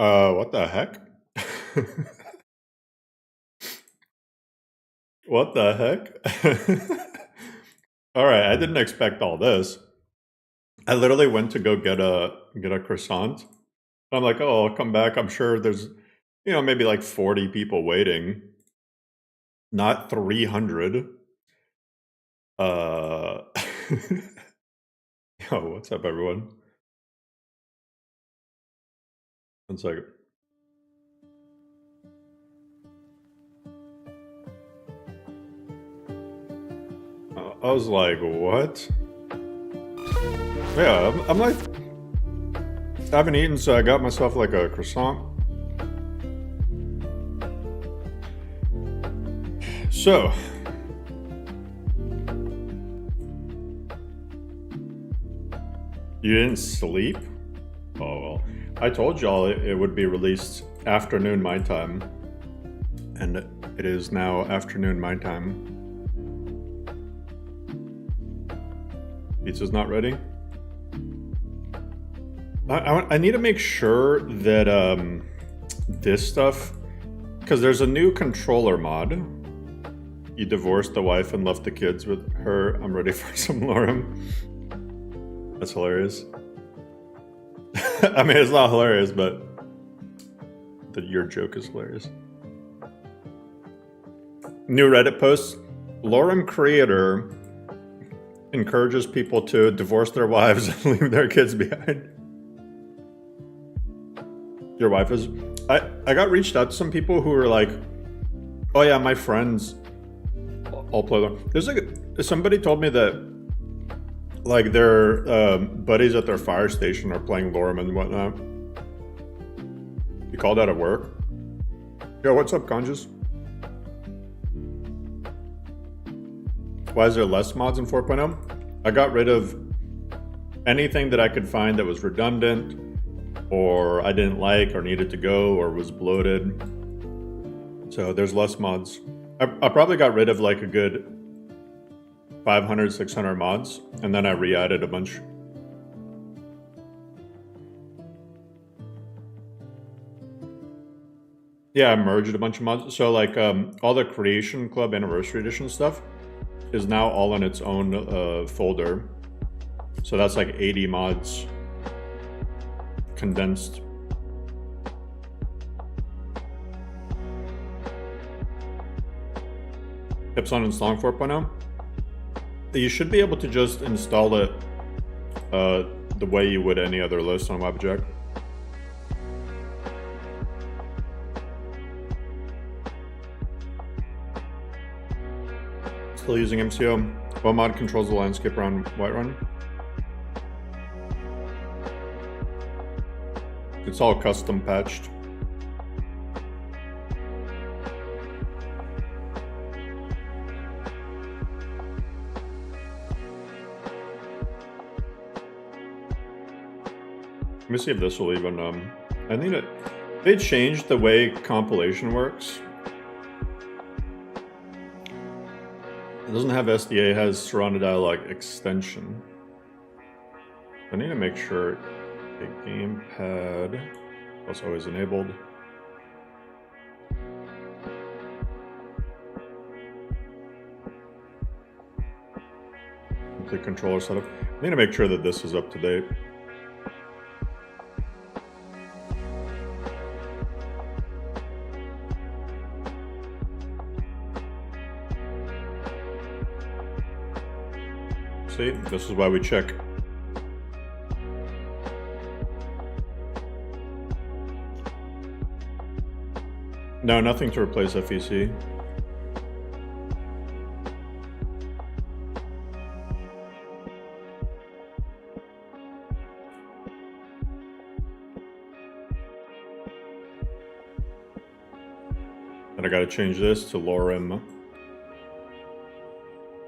What the heck? What the heck? All right, I didn't expect all this. I literally went to go get a croissant. I'm like, oh, I'll come back. I'm sure there's, maybe like 40 people waiting, not 300. Uh, Yo, what's up, everyone? One second. I was like, what? Yeah, I'm like, I haven't eaten, so I got myself like a croissant. So, you didn't sleep? Oh, well. I told y'all it would be released afternoon my time. And it is now afternoon my time. Pizza's not ready? I need to make sure that this stuff, because there's a new controller mod. You divorced the wife and left the kids with her. I'm ready for some lorem. That's hilarious. I mean, it's not hilarious, but your joke is hilarious. New Reddit post. Lorem creator encourages people to divorce their wives and leave their kids behind. Your wife is... I got reached out to some people who were like, oh yeah, my friends all play them. There's like... Somebody told me that like their buddies at their fire station are playing Lorem and whatnot. You called out at work? Yo, what's up, Conjus? Why is there less mods in 4.0? I got rid of anything that I could find that was redundant, or I didn't like, or needed to go, or was bloated. So there's less mods. I probably got rid of like a good 500, 600 mods, and then I re-added a bunch. Yeah, I merged a bunch of mods. So like all the Creation Club Anniversary Edition stuff is now all in its own folder. So that's like 80 mods condensed. Tips on installing 4.0? You should be able to just install it the way you would any other list on WebJack. Still using MCO. What mod controls the landscape around Whiterun? It's all custom patched. Let me see if this will even, I need it. They changed the way compilation works. It doesn't have SDA, it has surrounded dialogue extension. I need to make sure the gamepad was always enabled. Complete controller setup. I need to make sure that this is up to date. See, this is why we check. No, nothing to replace FEC. And I gotta change this to Lorem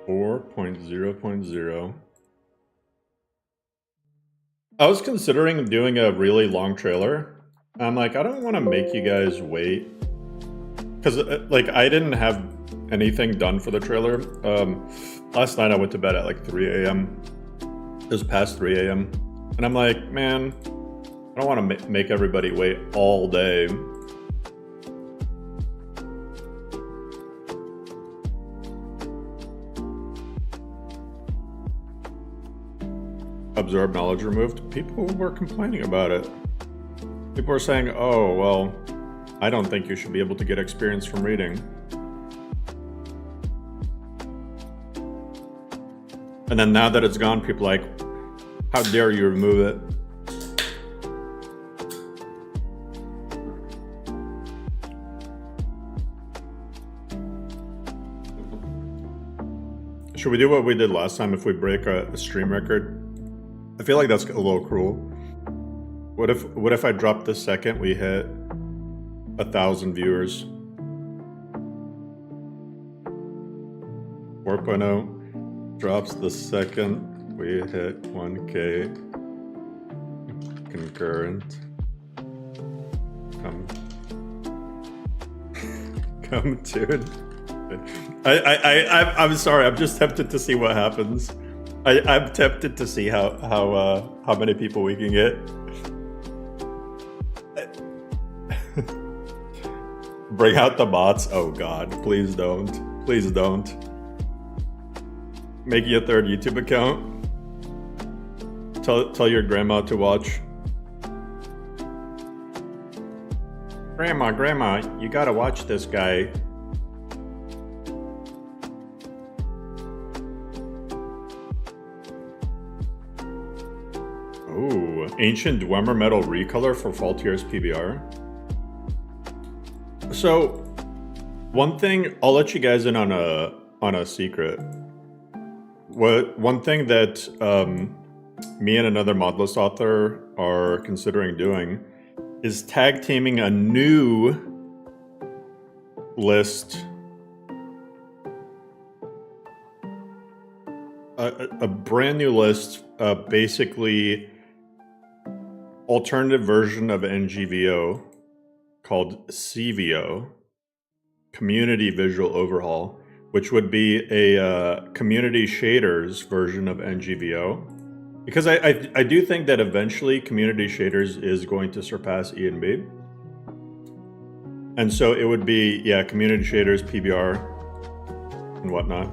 4.0.0. I was considering doing a really long trailer. I'm like, I don't want to make you guys wait. Because, like, I didn't have anything done for the trailer. Last night I went to bed at like 3 a.m. It was past 3 a.m. And I'm like, man, I don't want to make everybody wait all day. Absorb knowledge removed. People were complaining about it. People were saying, oh, well, I don't think you should be able to get experience from reading. And then now that it's gone, people are like, how dare you remove it? Should we do what we did last time if we break a stream record? I feel like that's a little cruel. What if I dropped the second we hit 1,000 viewers? 4.0 drops the second we hit 1K concurrent. Come dude. I'm sorry, I'm just tempted to see what happens. I'm tempted to see how many people we can get. Bring out the bots. Oh god, please don't. Please don't. Make you a third YouTube account. Tell your grandma to watch. Grandma, you gotta watch this guy. Ooh, ancient Dwemer metal recolor for Faultier's PBR. So, one thing, I'll let you guys in on a secret. One thing that me and another modless author are considering doing is tag teaming a new list, a brand new list, basically alternative version of NGVO called CVO, Community Visual Overhaul, which would be a community shaders version of NGVO. Because I do think that eventually community shaders is going to surpass ENB. And so it would be, yeah, community shaders, PBR, and whatnot.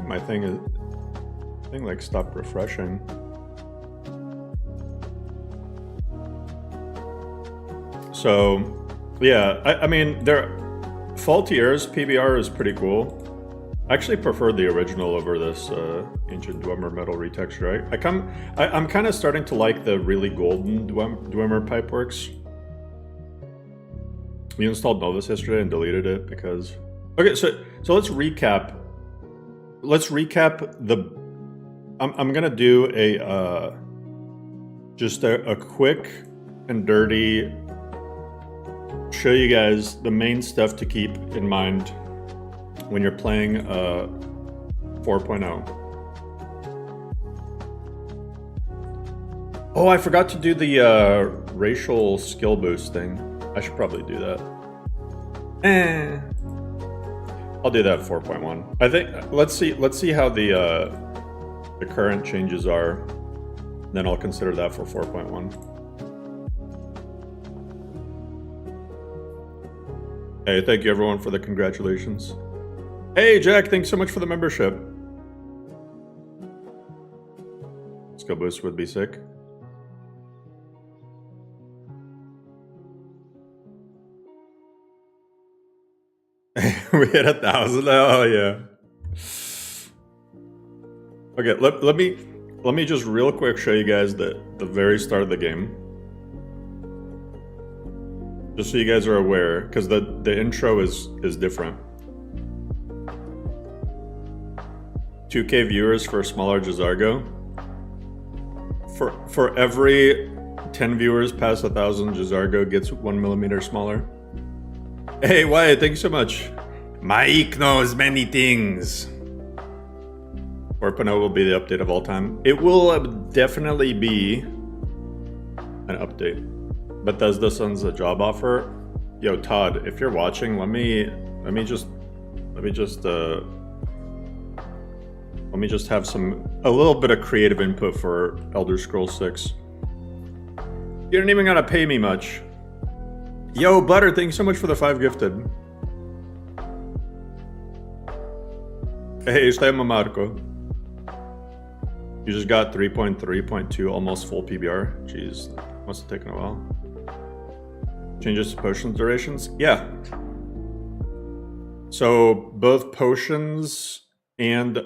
I think my thing like stopped refreshing. So, yeah, I mean, Faultier's PBR is pretty cool. I actually prefer the original over this ancient Dwemer metal retexture. I'm kind of starting to like the really golden Dwemer pipeworks. We installed Novus yesterday and deleted it because... Okay, so let's recap. Let's recap the... I'm gonna do just a quick and dirty... show you guys the main stuff to keep in mind when you're playing 4.0. Oh, I forgot to do the racial skill boost thing. I should probably do that. I'll do that 4.1. I think let's see how the current changes are. Then I'll consider that for 4.1. Hey, thank you everyone for the congratulations. Hey Jack, thanks so much for the membership. Skill boost would be sick. We hit 1,000. Oh yeah. Okay, let me just real quick show you guys the very start of the game. Just so you guys are aware, because the intro is different. 2K viewers for a smaller Jazargo. For every 10 viewers past 1,000, Jazargo gets 1 millimeter smaller. Hey Wyatt, thank you so much. Mike knows many things. 4.0 will be the update of all time. It will definitely be an update. Bethesda sends a job offer. Yo, Todd, if you're watching, let me just Let me just have a little bit of creative input for Elder Scrolls 6. You didn't even gotta pay me much. Yo, Butter, thanks so much for the 5 gifted. Hey, estamos Marco. You just got 3.3.2, almost full PBR. Jeez, must have taken a while. Changes to potions durations? Yeah. So both potions and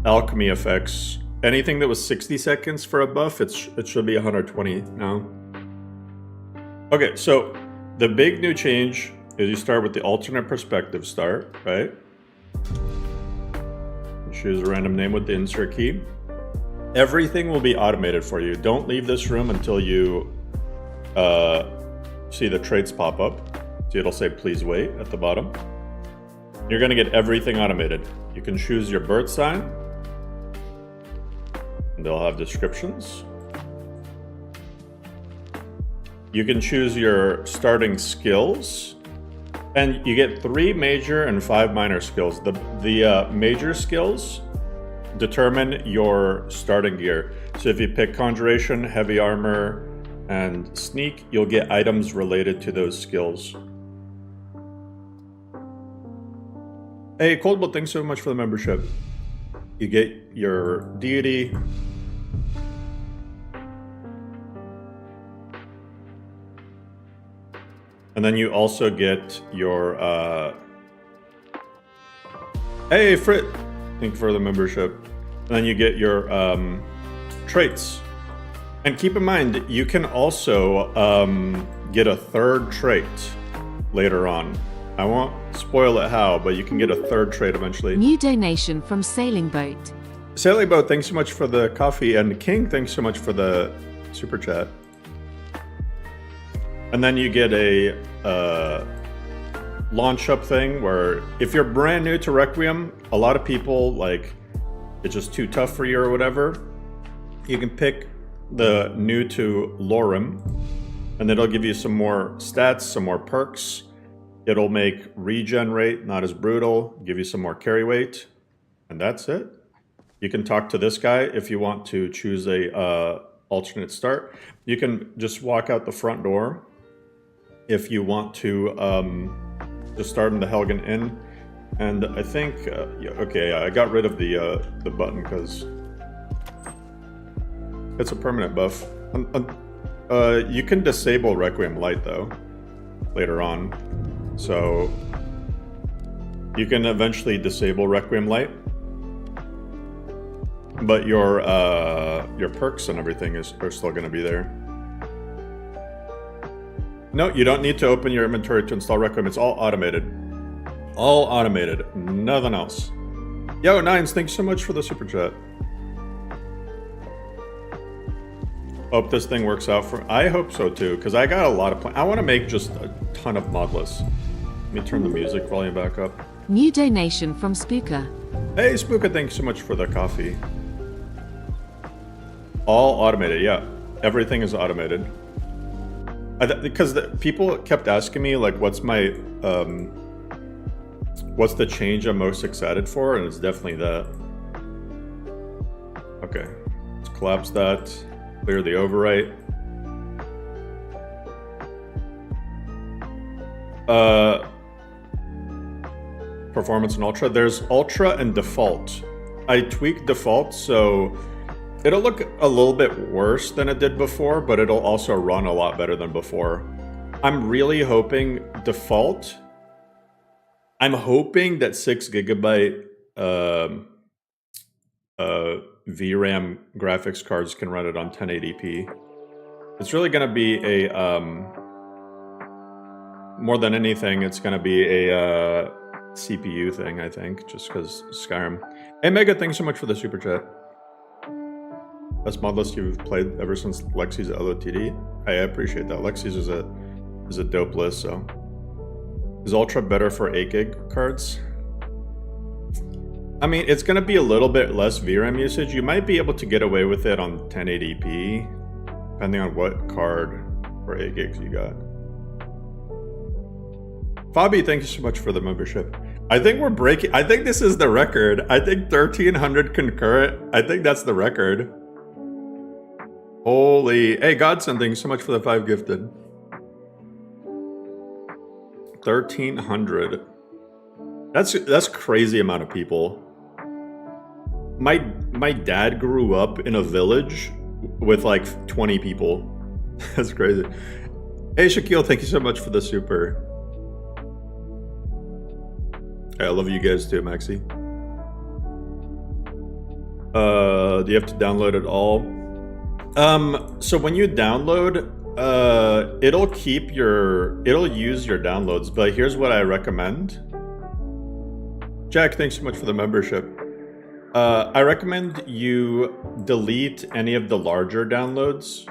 alchemy effects. Anything that was 60 seconds for a buff, it should be 120 now. Okay, so the big new change is you start with the alternate perspective start, right? Choose a random name with the insert key. Everything will be automated for you. Don't leave this room until you see the traits pop up. So it'll say please wait at the bottom. You're gonna get everything automated. You can choose your birth sign. And they'll have descriptions. You can choose your starting skills. And you get 3 major and 5 minor skills. The major skills determine your starting gear. So if you pick Conjuration, Heavy Armor, and Sneak, you'll get items related to those skills. Hey, Coldblood, thanks so much for the membership. You get your deity. And then you also get your, hey, Frit, thank you for the membership. And then you get your traits. And keep in mind, you can also get a 3rd trait later on. I won't spoil it how, but you can get a 3rd trait eventually. New donation from Sailing Boat. Sailing Boat, thanks so much for the coffee. And King, thanks so much for the super chat. And then you get a launch up thing where if you're brand new to Requiem, a lot of people, like, it's just too tough for you or whatever. You can pick the new to Lorem, and it'll give you some more stats, some more perks. It'll make regen rate not as brutal, give you some more carry weight, and that's it. You can talk to this guy if you want to choose a alternate start. You can just walk out the front door if you want to just start in the Helgen Inn. And I think, I got rid of the button because it's a permanent buff. You can disable Requiem Light though, later on. So you can eventually disable Requiem Light, but your perks and everything are still going to be there. No, you don't need to open your inventory to install Requiem. It's all automated. All automated. Nothing else. Yo, Nines, thanks so much for the super chat. Hope this thing works out for... I hope so too, because I got a lot of... I want to make just a ton of modless. Let me turn the music volume back up. New donation from Spooker. Hey, Spooker, thanks so much for the coffee. All automated, yeah. Everything is automated. Because people kept asking me, like, what's my... what's the change I'm most excited for? And it's definitely that. Okay. Let's collapse that. Clear the overwrite. Performance and Ultra. There's Ultra and Default. I tweaked Default, so it'll look a little bit worse than it did before, but it'll also run a lot better than before. I'm really hoping Default... I'm hoping that 6GB VRAM graphics cards can run it on 1080p. It's really going to be a... more than anything, it's going to be a CPU thing, I think, just because Skyrim. Hey, Mega, thanks so much for the super chat. Best mod list you've played ever since Lexi's LOTD. I appreciate that. Lexi's is a dope list, so... Is Ultra better for 8GB cards? I mean, it's going to be a little bit less VRAM usage. You might be able to get away with it on 1080p, depending on what card for 8GB you got. Fabi, thank you so much for the membership. I think we're breaking. I think this is the record. I think 1,300 concurrent. I think that's the record. Holy. Hey, Godson, thanks so much for the 5 gifted. 1,300. That's crazy amount of people. My dad grew up in a village with like 20 people. That's crazy. Hey, Shaquille, thank you so much for the super. I love you guys too, Maxi. Do you have to download it all? So when you download, it'll use your downloads, but here's what I recommend. Jack, thanks so much for the membership. I recommend you delete any of the larger downloads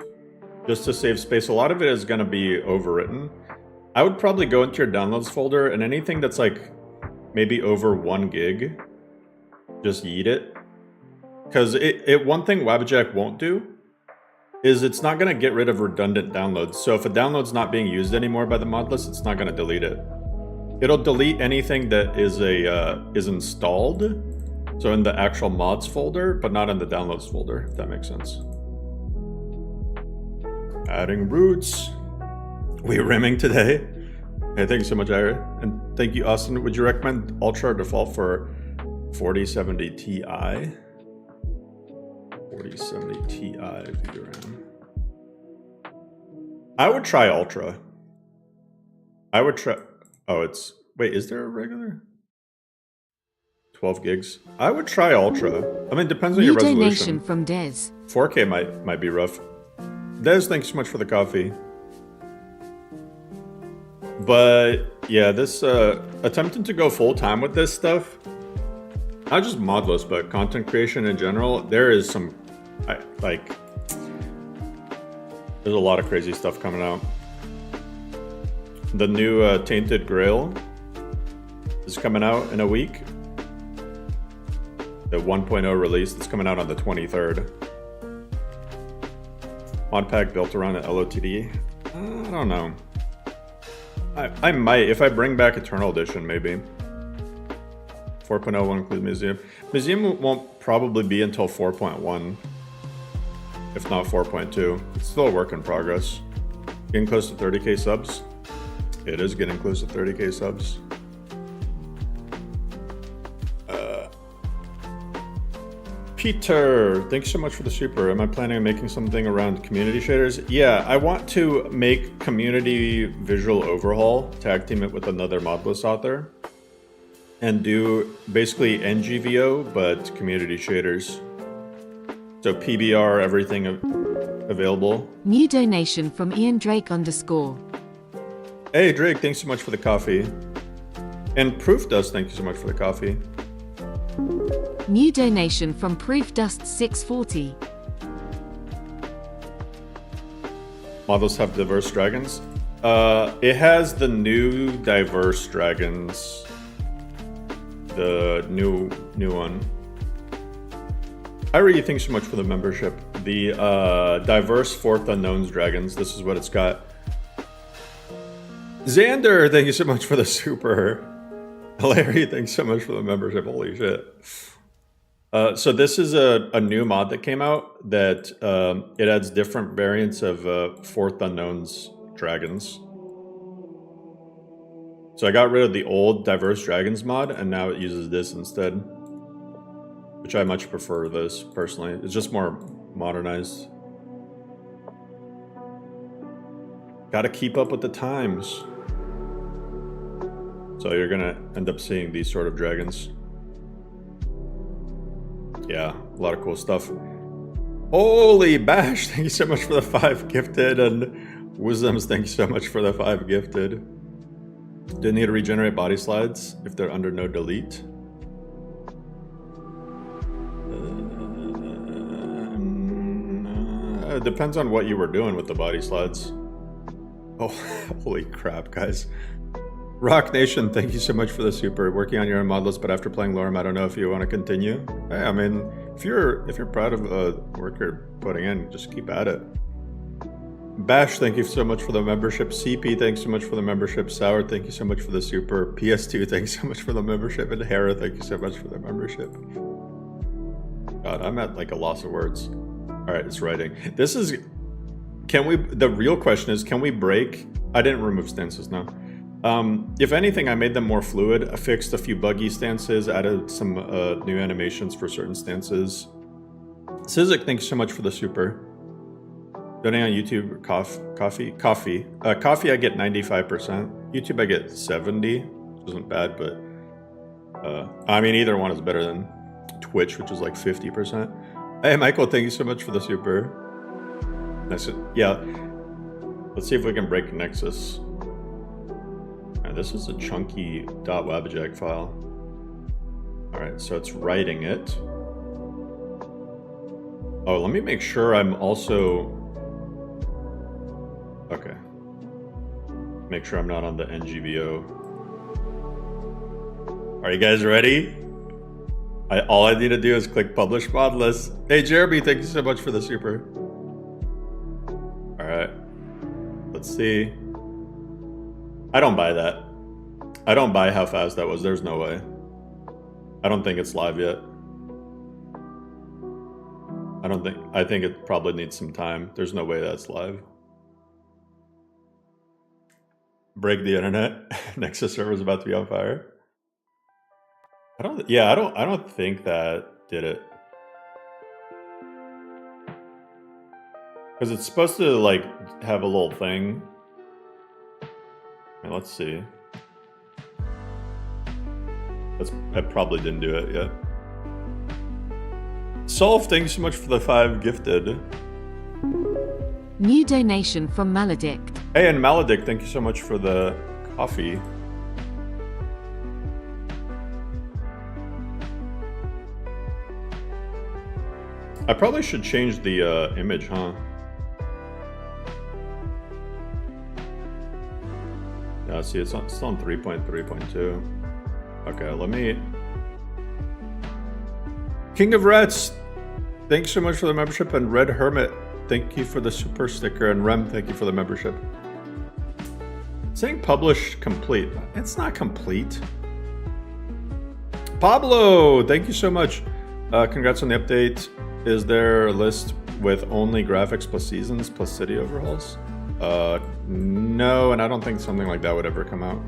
just to save space. A lot of it is going to be overwritten. I would probably go into your downloads folder, and anything that's like maybe over 1 gig, just yeet it. Because one thing Wabbajack won't do is it's not going to get rid of redundant downloads. So if a download's not being used anymore by the mod list, it's not going to delete it. It'll delete anything that is installed, so in the actual mods folder, but not in the downloads folder, if that makes sense. Adding roots. We rimming today. Hey, thank you so much, Ira. And thank you, Austin. Would you recommend Ultra or Default for 4070 Ti? 4070 Ti VRAM. I would try Ultra. I would try... Oh, it's... Wait, is there a regular? 12 gigs. I would try Ultra. I mean, it depends on your resolution. Donation from Des. 4K might be rough. Des, thanks so much for the coffee. But yeah, this attempting to go full time with this stuff, not just modless, but content creation in general, there is some there's a lot of crazy stuff coming out. The new Tainted Grail is coming out in a week. The 1.0 release that's coming out on the 23rd. Mod pack built around an LOTD. I don't know. I might, if I bring back Eternal Edition, maybe. 4.0 won't include Museum. Museum won't probably be until 4.1. If not 4.2. It's still a work in progress. Getting close to 30k subs. It is getting close to 30k subs. Peter, thanks so much for the super. Am I planning on making something around community shaders? Yeah, I want to make community visual overhaul, tag team it with another modless author, and do basically NGVO, but community shaders. So PBR, everything available. New donation from Ian Drake _. Hey Drake, thanks so much for the coffee. And Proof Dust, thank you so much for the coffee. New donation from Proof Dust 640. Models have diverse dragons. It has the new diverse dragons. The new one. Ira, thanks so much for the membership. The diverse Fourth Unknowns dragons. This is what it's got. Xander, thank you so much for the super. Larry, thanks so much for the membership. Holy shit. So this is a new mod that came out that it adds different variants of Fourth Unknowns dragons. So I got rid of the old Diverse Dragons mod, and now it uses this instead. Which I much prefer this, personally. It's just more modernized. Gotta keep up with the times. So you're gonna end up seeing these sort of dragons. Yeah, a lot of cool stuff. Holy Bash, thank you so much for the 5 gifted, and Wisdoms, thank you so much for the 5 gifted. Do need to regenerate body slides if they're under no delete? It depends on what you were doing with the body slides. Oh, holy crap, guys. Rock Nation, thank you so much for the super. Working on your own mod list, but after playing Lorem, I don't know if you want to continue. Hey, I mean, if you're proud of the work you're putting in, just keep at it. Bash, thank you so much for the membership. CP, thanks so much for the membership. Sour, thank you so much for the super. PS2, thanks so much for the membership. And Hera, thank you so much for the membership. God, I'm at like a loss of words. All right, it's writing. This is, the real question is, can we break? I didn't remove stances, no. If anything, I made them more fluid. I fixed a few buggy stances, added some new animations for certain stances. Sizik, thank you so much for the super. Donating on YouTube, coffee. Coffee, I get 95%. YouTube, I get 70, which isn't bad, but I mean, either one is better than Twitch, which is like 50%. Hey, Michael, thank you so much for the super. Nice. Yeah. Let's see if we can break Nexus. This is a chunky .wabjak file. All right, so it's writing it. Oh, let me make sure I'm also... Okay. Make sure I'm not on the NGVO. Are you guys ready? All I need to do is click publish mod list. Hey, Jeremy, thank you so much for the super. All right. Let's see. I don't buy that. I don't buy how fast that was. There's no way. I don't think it's live yet. I think it probably needs some time. There's no way that's live. Break the internet. Nexus server is about to be on fire. I don't think that did it. Because it's supposed to like have a little thing. And let's see. I probably didn't do it yet. Solve, thank you so much for the 5 gifted. New donation from Maledict. Hey, and Maledict, thank you so much for the coffee. I probably should change the image, huh? Yeah, see, it's still on 3.3.2. Okay, let me... King of Rats, thanks so much for the membership. And Red Hermit, thank you for the super sticker. And Rem, thank you for the membership. Saying publish complete. It's not complete. Pablo, thank you so much. Congrats on the update. Is there a list with only graphics plus seasons plus city overhauls? No, and I don't think something like that would ever come out.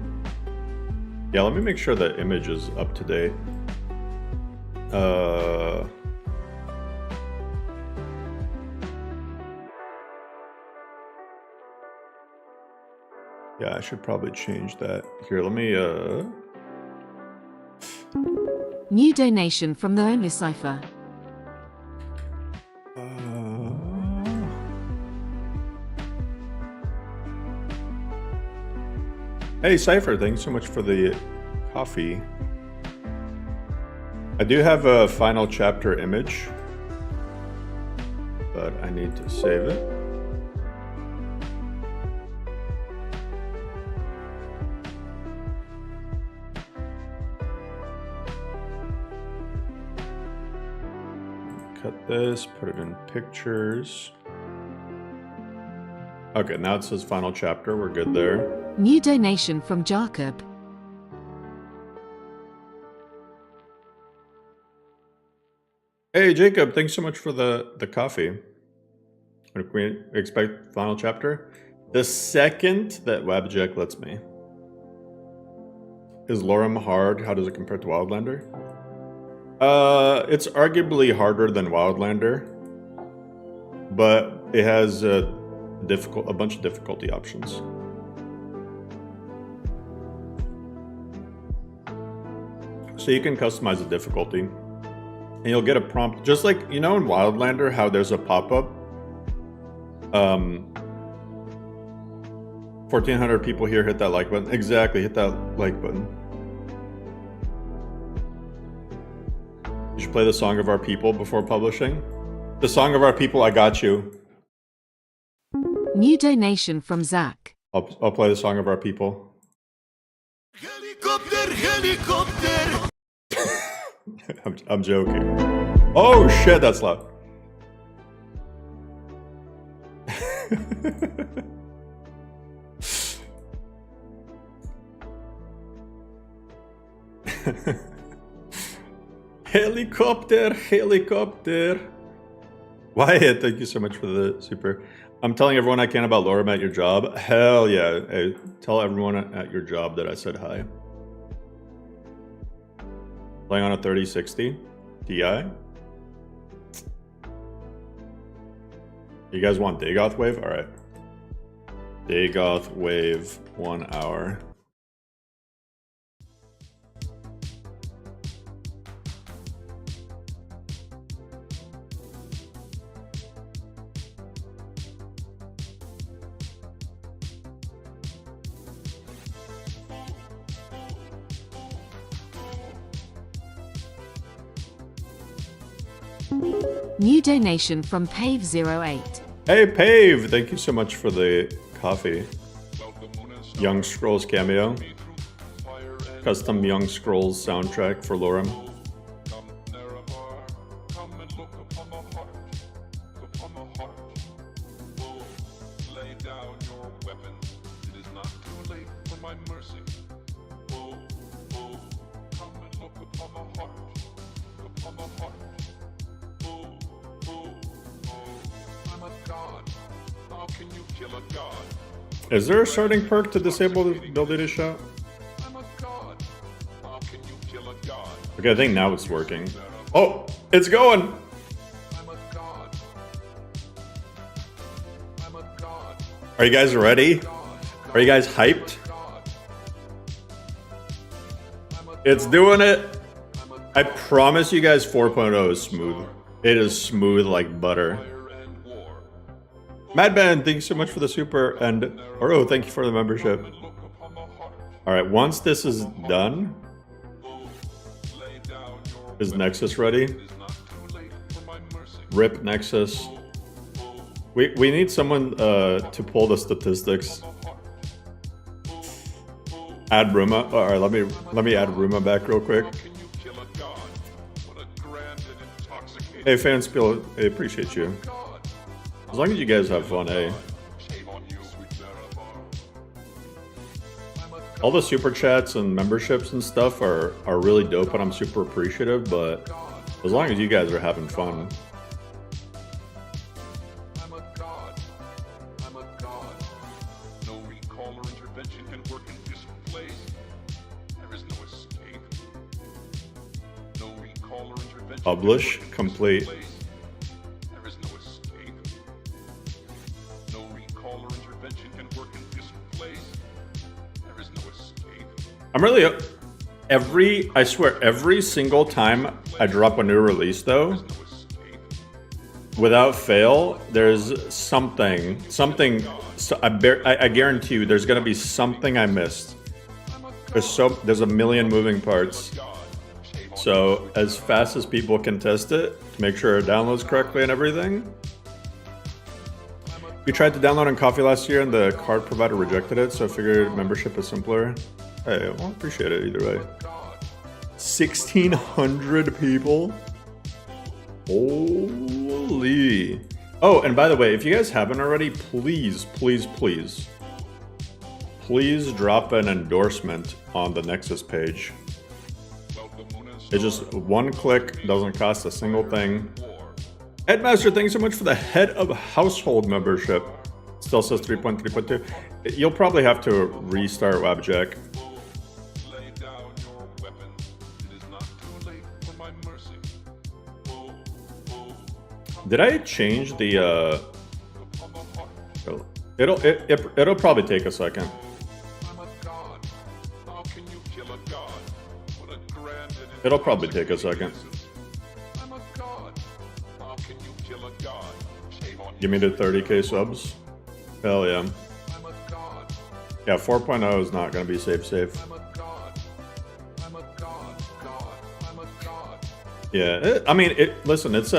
Yeah, let me make sure the image is up to date. Yeah, I should probably change that. Here, let me, New donation from the Only Cipher. Hey, Cypher, thanks so much for the coffee. I do have a final chapter image, but I need to save it. Cut this, put it in pictures. Okay, now it says final chapter. We're good there. New donation from Jacob. Hey, Jacob, thanks so much for the coffee. Can we expect final chapter? The second that Wabjak lets me. Is Lorem hard? How does it compare to Wildlander? It's arguably harder than Wildlander, but it has a bunch of difficulty options. So you can customize the difficulty, and you'll get a prompt, just like, you know, in Wildlander, how there's a pop-up. 1,400 people here, hit that like button. Exactly, hit that like button. You should play the Song of Our People before publishing. The Song of Our People, I got you. New donation from Zach. I'll play the Song of Our People. Helicopter, helicopter. I'm joking. Oh shit, that's loud. Helicopter, helicopter. Wyatt, thank you so much for the super. I'm telling everyone I can about Lorem at your job. Hell yeah. Hey, tell everyone at your job that I said hi. Playing on a 3060 Ti. You guys want Dagoth Wave? All right. Dagoth Wave 1 hour. New donation from Pave08. Hey, Pave! Thank you so much for the coffee. Young Scrolls cameo. Custom Young Scrolls soundtrack for Lorem. Is there a starting perk to disable the ability to shout? Okay, I think now it's working. Oh, it's going! Are you guys ready? Are you guys hyped? It's doing it! I promise you guys 4.0 is smooth. It is smooth like butter. Madman, thank you so much for the super, and Oro, thank you for the membership. Alright, once this is done, is Nexus ready? Rip Nexus. We need someone to pull the statistics. Add Ruma. Alright, let me add Ruma back real quick. Hey Fanspiel, I appreciate you. As long as you guys have fun, eh? All the super chats and memberships and stuff are really dope, and I'm super appreciative, but as long as you guys are having fun. Publish, complete. I'm really I swear every single time I drop a new release though, without fail, there's something I guarantee you there's gonna be something I missed. There's a million moving parts. So as fast as people can test it, to make sure it downloads correctly and everything. We tried to download on Coffee last year and the card provider rejected it, so I figured membership is simpler. Hey, well, appreciate it either way. 1,600 people? Holy. Oh, and by the way, if you guys haven't already, please drop an endorsement on the Nexus page. It's just one click, doesn't cost a single thing. Headmaster, thanks so much for the head of household membership. Still says 3.3.2. You'll probably have to restart Webjack. Did I change the it'll probably take a second. It'll probably take a second. Give me the 30k subs. Hell yeah. Yeah, 4.0 is not gonna be safe. Yeah, I mean, listen, it's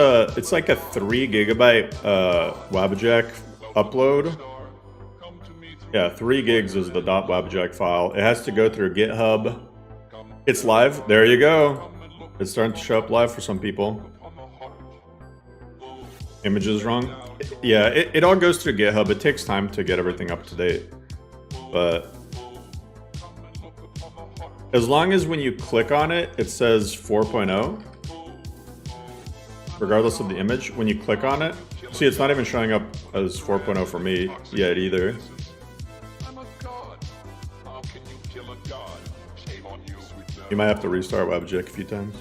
like a 3 gigabyte Webjack upload. Yeah, 3 gigs is the .webjack file. It has to go through GitHub. It's live. There you go. It's starting to show up live for some people. Image is wrong. yeah, it all goes through GitHub. It takes time to get everything up to date. But as long as when you click on it, it says 4.0, regardless of the image, when you click on it, see, it's not even showing up as 4.0 for me yet either. You might have to restart WebJick a few times.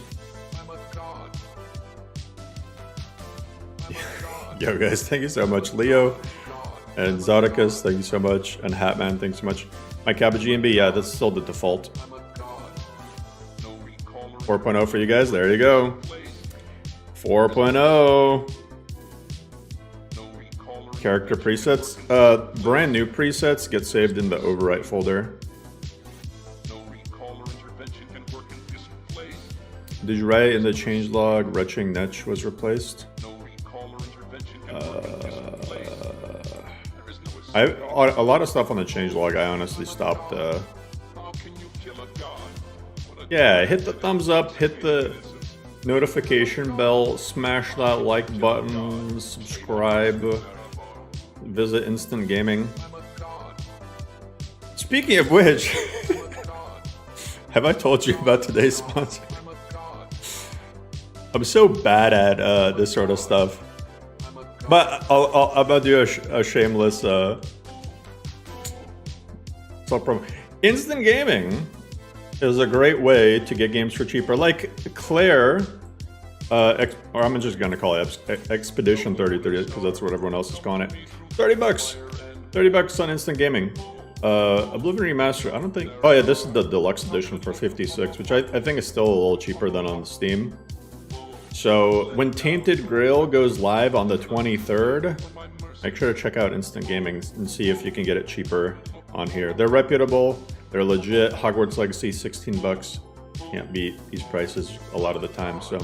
Yo guys, thank you so much. Leo and Zodicus, thank you so much. And Hatman, thanks so much. My Kappa GMB, yeah, that's still the default. 4.0 for you guys, there you go. 4.0. Character presets. Brand new presets get saved in the overwrite folder. Did you write in the changelog retching Netch was replaced? A lot of stuff on the changelog I honestly stopped. Yeah, hit the thumbs up, hit the notification bell, smash that like button, subscribe, visit Instant Gaming. Speaking of which, have I told you about today's sponsor? I'm so bad at this sort of stuff, but I'm gonna do a shameless promo. Instant Gaming is a great way to get games for cheaper. Like Claire, or I'm just gonna call it Expedition 3030 because that's what everyone else is calling it. $30, $30 on Instant Gaming. Oblivion Remaster. I don't think. Oh yeah, this is the deluxe edition for 56, which I think is still a little cheaper than on Steam. So when Tainted Grail goes live on the 23rd, make sure to check out Instant Gaming and see if you can get it cheaper on here. They're reputable, they're legit. Hogwarts Legacy, $16. Can't beat these prices a lot of the time. So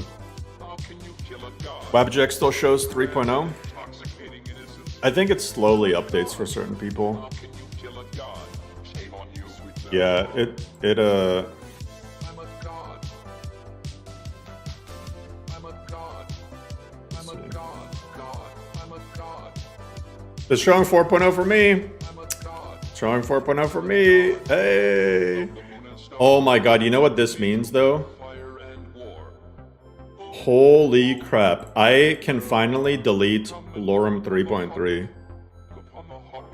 WebJack still shows 3.0. I think it slowly updates for certain people. Yeah, it it's showing 4.0 for me. Showing 4.0 for me. Hey. Oh my god, you know what this means though? Holy crap. I can finally delete Lorem 3.3.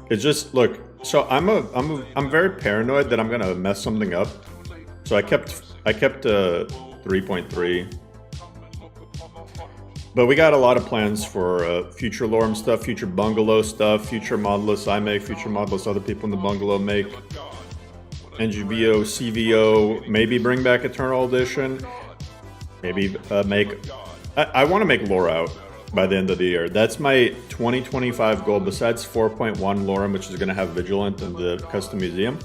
It's just, look, so I'm very paranoid that I'm gonna mess something up. So I kept 3.3. But we got a lot of plans for future Lorem stuff, future Bungalow stuff, future Modulus I make, future Modulus other people in the Bungalow make. NGVO, CVO, maybe bring back Eternal Edition. Maybe make... I want to make lore out by the end of the year. That's my 2025 goal. Besides 4.1 Lorem, which is going to have Vigilant in the custom museum,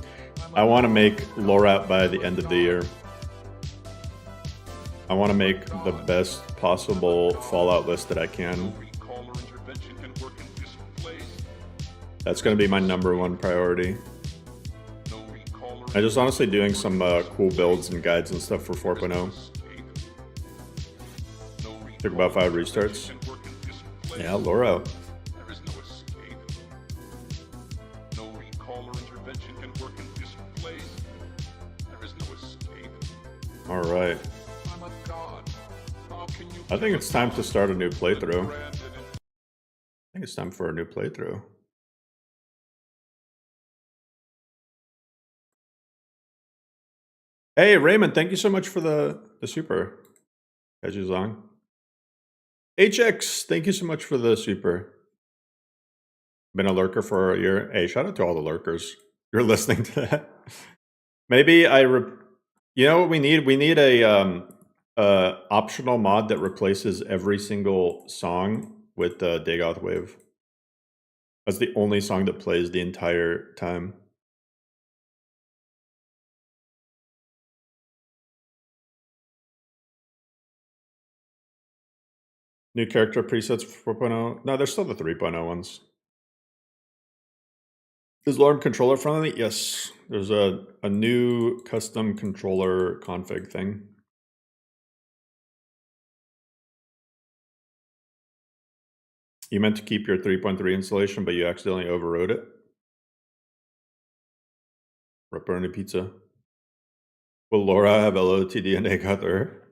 I want to make lore out by the end of the year. I want to make the best possible Fallout list that I can. That's going to be my #1 priority. I'm just honestly doing some cool builds and guides and stuff for 4.0. Took about 5 restarts. Yeah, lore out. All right. I think it's time to start a new playthrough. I think it's time for a new playthrough. Hey, Raymond, thank you so much for the super. Kajuzong. HX, thank you so much for the super. Been a lurker for a year. Hey, shout out to all the lurkers. You're listening to that. Maybe you know what we need? We need a optional mod that replaces every single song with Dagoth Wave. That's the only song that plays the entire time. New character presets for 4.0. No, they're still the 3.0 ones. Is Lorem controller friendly? Yes. There's a new custom controller config thing. . You meant to keep your 3.3 installation, but you accidentally overrode it. Pepperoni pizza. Will Laura have LOTD and Egother?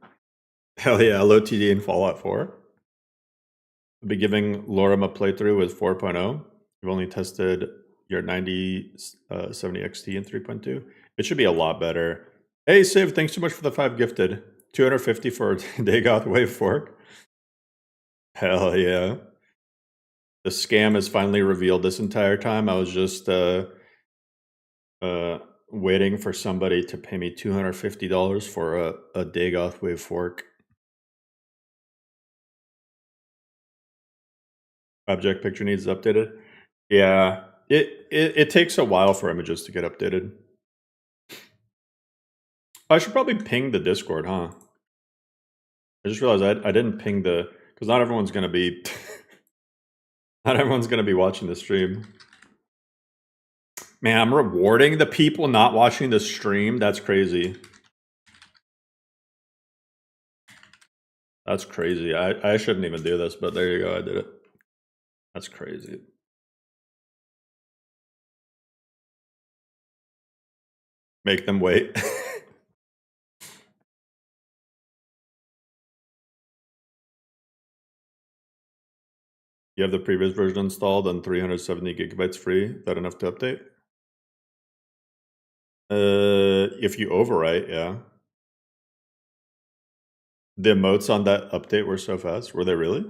Hell yeah, LOTD in Fallout 4. I'll be giving Laura a playthrough with 4.0. You've only tested your 9070 XT in 3.2. It should be a lot better. Hey, Civ, thanks so much for the 5 gifted. 250 for Dagoth Wave Fork. Hell yeah. The scam is finally revealed this entire time. I was just waiting for somebody to pay me $250 for a Dagoth Wave Fork. Object picture needs updated. Yeah, it takes a while for images to get updated. I should probably ping the Discord, huh? I just realized I didn't ping the, because not everyone's gonna be not everyone's gonna be watching the stream. Man, I'm rewarding the people not watching the stream. That's crazy. That's crazy. I shouldn't even do this, but there you go. I did it. That's crazy. Make them wait. You have the previous version installed on 370 gigabytes free. Is that enough to update? If you overwrite, yeah. The emotes on that update were so fast. Were they really?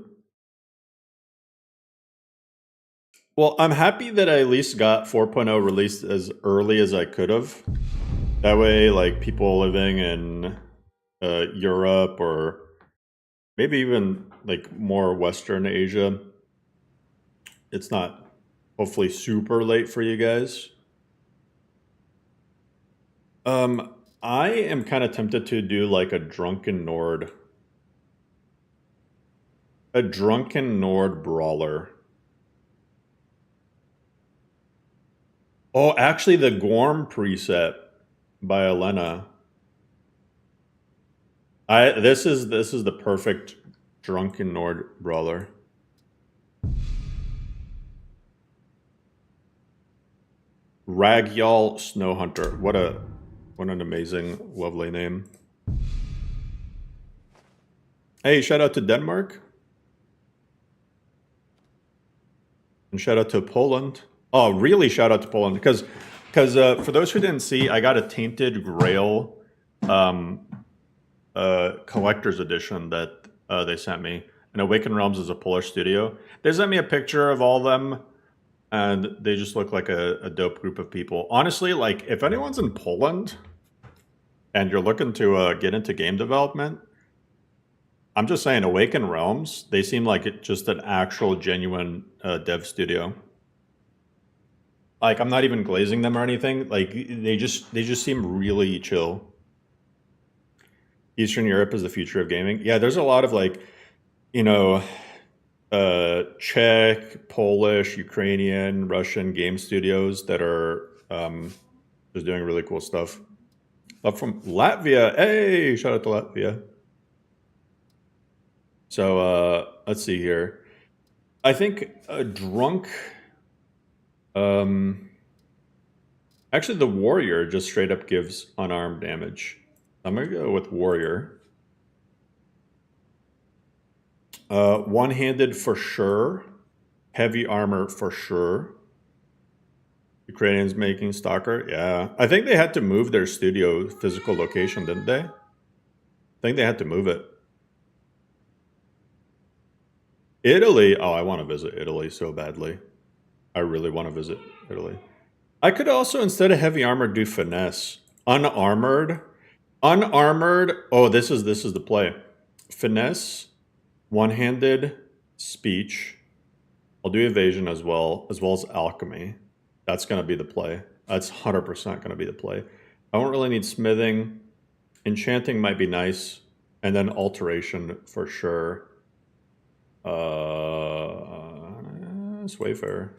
Well, I'm happy that I at least got 4.0 released as early as I could have. That way, like, people living in Europe or maybe even like more Western Asia, it's not hopefully super late for you guys. I am kind of tempted to do like a drunken Nord brawler. Oh, actually, the Gorm preset by Elena. This is the perfect drunken Nord brawler. Ragyal Snowhunter. What an amazing, lovely name. Hey, shout out to Denmark. And shout out to Poland. Oh, really shout out to Poland. Because for those who didn't see, I got a Tainted Grail collector's edition that they sent me. And Awakened Realms is a Polish studio. They sent me a picture of all of them. And they just look like a dope group of people. Honestly, like, if anyone's in Poland and you're looking to get into game development, I'm just saying, Awakened Realms, they seem like it just an actual, genuine dev studio. Like, I'm not even glazing them or anything. Like, they just seem really chill. Eastern Europe is the future of gaming. Yeah, there's a lot of, like, Czech, Polish, Ukrainian, Russian game studios that are just doing really cool stuff. Up from Latvia. Hey, shout out to Latvia. So let's see here. I think drunk. Actually, the warrior just straight up gives unarmed damage. I'm gonna go with warrior. One-handed for sure. Heavy armor for sure. Ukrainians making Stalker. Yeah. I think they had to move their studio physical location, didn't they? I think they had to move it. Italy. Oh, I want to visit Italy so badly. I really want to visit Italy. I could also, instead of heavy armor, do finesse. Unarmored. Oh, this is the play. Finesse. One-handed speech. I'll do evasion as well as alchemy. That's going to be the play. That's 100% going to be the play. I won't really need smithing. Enchanting might be nice. And then alteration for sure. It's Wayfarer.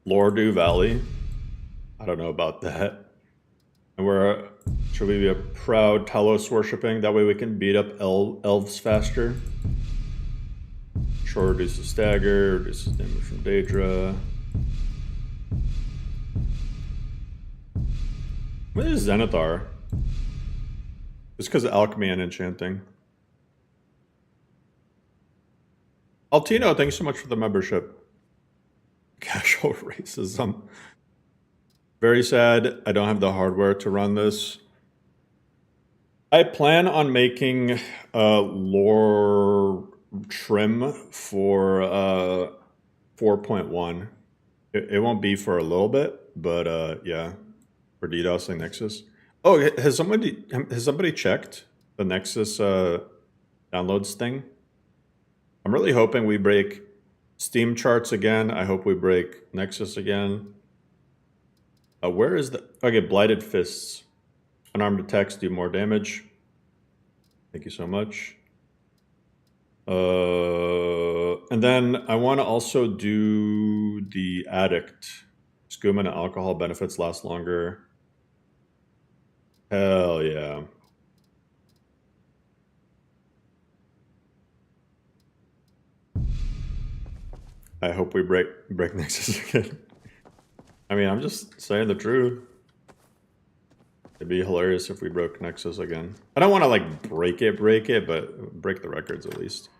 Lordu Valley. I don't know about that. And we're Should we be a proud Talos worshipping? That way we can beat up elves faster. Sure, reduces stagger, reduces damage from Daedra. What is Zenithar? It's because of alchemy and enchanting. Altino, thanks so much for the membership. Casual racism. Very sad. I don't have the hardware to run this. I plan on making lore trim for 4.1. It won't be for a little bit, but yeah, for DDoSing Nexus. Oh, has somebody checked the Nexus downloads thing? I'm really hoping we break Steam charts again. I hope we break Nexus again. Where is the... Okay, Blighted Fists. Unarmed attacks do more damage. Thank you so much. And then I want to also do the Addict. Skooma and alcohol benefits last longer. Hell yeah. I hope we break Nexus again. I mean, I'm just saying the truth. It'd be hilarious if we broke Nexus again. I don't want to like break it, but break the records at least.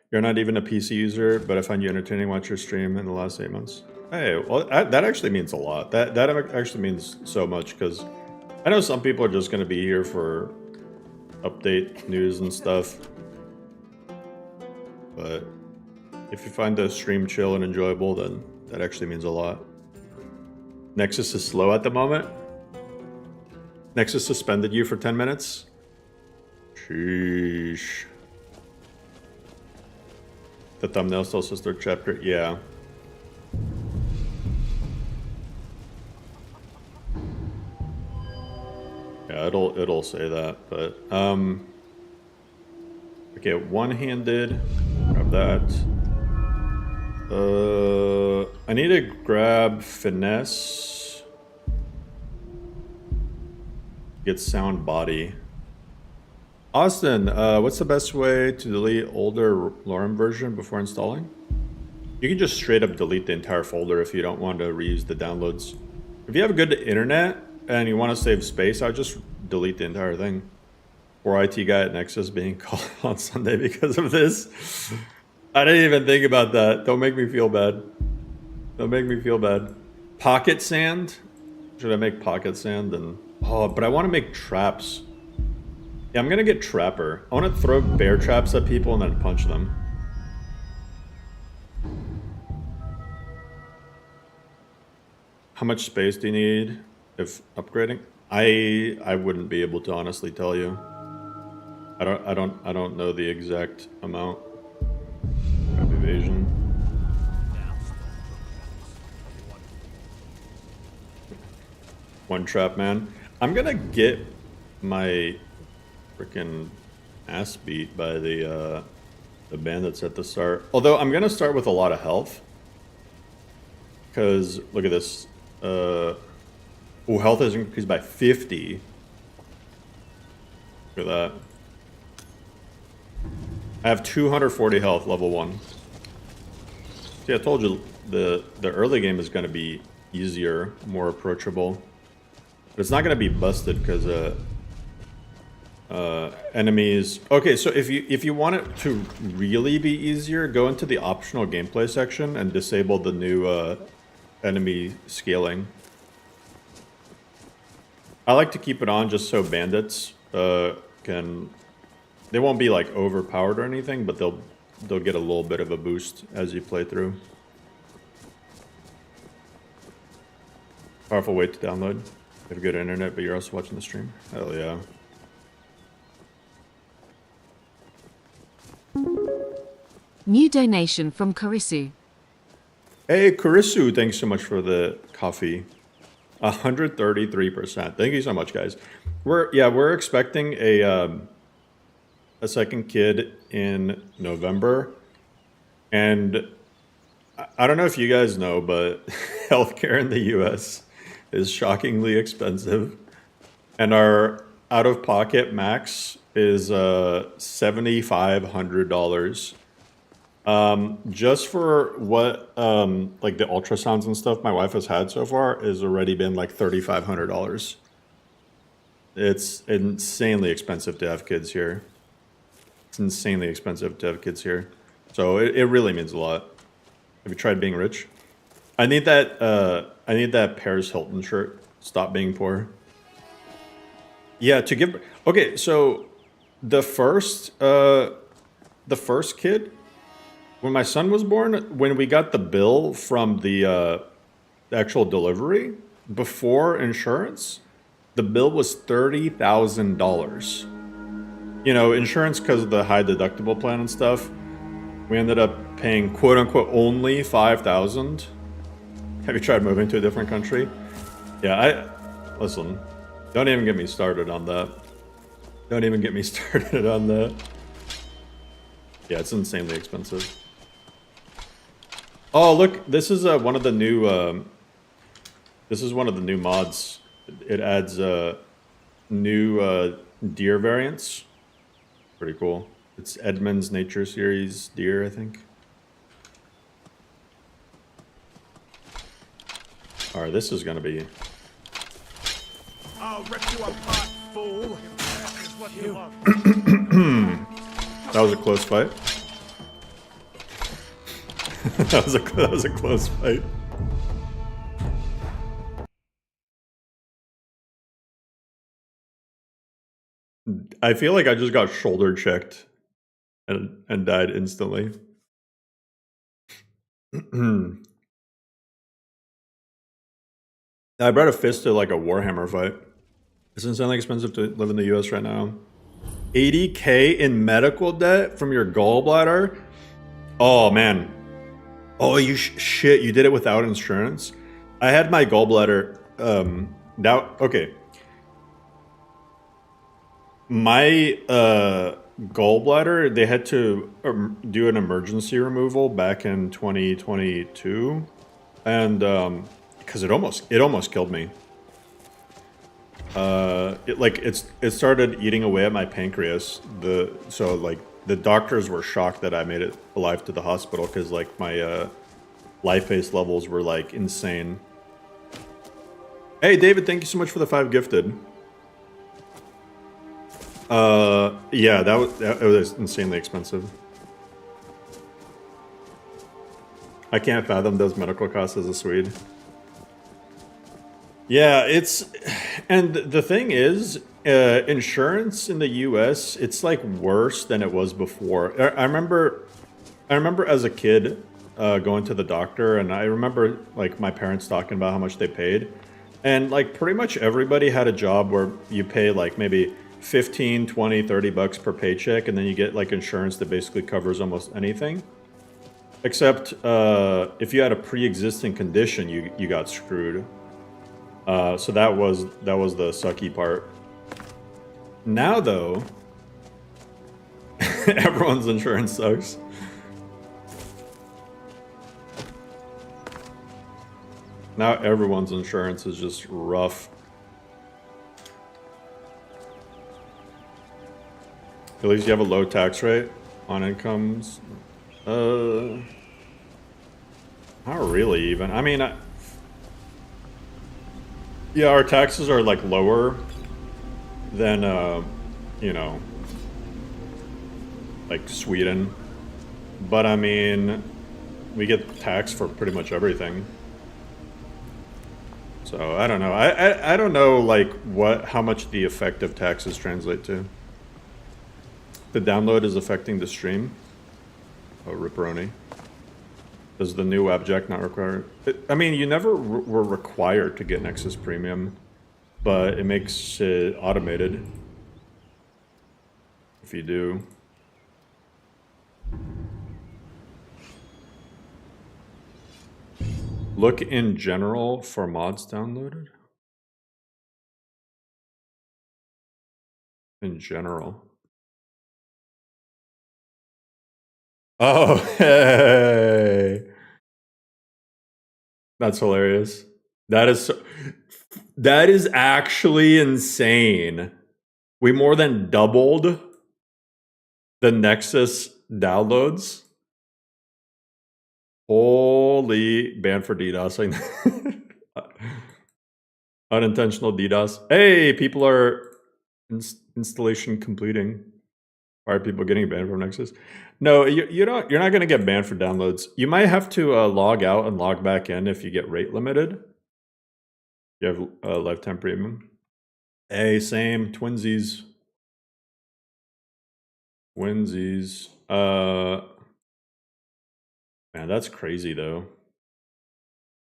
You're not even a PC user, but I find you entertaining. Watch your stream in the last 8 months. Hey, well, that actually means a lot. That actually means so much, because I know some people are just going to be here for update news and stuff. But if you find the stream chill and enjoyable, then that actually means a lot. Nexus is slow at the moment. Nexus suspended you for 10 minutes? Sheesh. The thumbnail still says third chapter? Yeah. Yeah, it'll say that, but okay, one-handed. Grab that. I need to grab finesse. Get sound body. Austin, what's the best way to delete older Lorem version before installing? You can just straight up delete the entire folder if you don't want to reuse the downloads. If you have a good internet and you want to save space, I would just delete the entire thing. Poor IT guy at Nexus being called on Sunday because of this. I didn't even think about that. Don't make me feel bad. Don't make me feel bad. Pocket sand? Should I make pocket sand? And oh, but I want to make traps. Yeah, I'm gonna get Trapper. I want to throw bear traps at people and then punch them. How much space do you need if upgrading? I wouldn't be able to honestly tell you. I don't know the exact amount. Trap evasion. One trap man. I'm gonna get my freaking ass beat by the bandits at the start. Although I'm gonna start with a lot of health, because look at this. Oh, health is increased by 50. Look at that. I have 240 health, level 1. See, I told you the early game is going to be easier, more approachable. But it's not going to be busted because enemies... Okay, so if you want it to really be easier, go into the optional gameplay section and disable the new enemy scaling. I like to keep it on just so bandits can... They won't be like overpowered or anything, but they'll get a little bit of a boost as you play through. Powerful way to download. You have good internet, but you're also watching the stream. Hell yeah. New donation from Karisu. Hey, Karisu, thanks so much for the coffee. 133%. Thank you so much, guys. We're expecting a second kid in November, and I don't know if you guys know, but healthcare in the US is shockingly expensive. And our out-of-pocket max is $7,500. Just for what like the ultrasounds and stuff my wife has had so far has already been like $3,500. It's insanely expensive to have kids here. It's insanely expensive to have kids here. So it really means a lot. Have you tried being rich? I need that Paris Hilton shirt. Stop being poor. Yeah, to give. Okay, so the first kid, when my son was born, when we got the bill from the actual delivery before insurance, the bill was $30,000. You know, insurance because of the high deductible plan and stuff. We ended up paying quote unquote only 5,000. Have you tried moving to a different country? Yeah, listen. Don't even get me started on that. Don't even get me started on that. Yeah, it's insanely expensive. Oh, look, this is one of the new. This is one of the new mods. It adds new deer variants. Pretty cool. It's Edmund's Nature Series deer, I think. All right, this is gonna be. I'll rip you apart, fool. That is what you want. That was a close fight. that was a close fight. I feel like I just got shoulder checked and died instantly. I brought a fist to like a Warhammer fight. It's insanely expensive to live in the US right now. 80K in medical debt from your gallbladder? Oh man. Oh, you shit, you did it without insurance? I had my gallbladder okay. My gallbladder, they had to do an emergency removal back in 2022, and because it almost killed me. It started eating away at my pancreas. So like the doctors were shocked that I made it alive to the hospital because like my lipase levels were like insane. Hey David, thank you so much for the 5 gifted. Yeah, it was insanely expensive. I can't fathom those medical costs as a Swede. Yeah, and the thing is, insurance in the U.S. it's like worse than it was before. I remember as a kid going to the doctor, and I remember like my parents talking about how much they paid, and like pretty much everybody had a job where you pay like maybe 15, 20, 30 bucks per paycheck, and then you get like insurance that basically covers almost anything. Except if you had a pre-existing condition, you got screwed. So that was the sucky part. Now though, everyone's insurance sucks. Now everyone's insurance is just rough. At least you have a low tax rate on incomes. Not really even. I mean, yeah, our taxes are like lower than, you know, like Sweden. But I mean, we get taxed for pretty much everything. So I don't know. I don't know like how much the effective taxes translate to. The download is affecting the stream. Oh, Ripperoni. Does the new Abject not require it? I mean, you never were required to get Nexus Premium, but it makes it automated if you do. Look in general for mods downloaded. In general. Oh, hey. That's hilarious. That is so... That is actually insane. We more than doubled the Nexus downloads. Holy, banned for DDoSing. Unintentional DDoS. Hey, people are installation completing. Why are people getting banned from Nexus? No, you're not going to get banned for downloads. You might have to log out and log back in if you get rate limited. You have lifetime premium. Hey, same. Twinsies. Twinsies. Man, that's crazy though.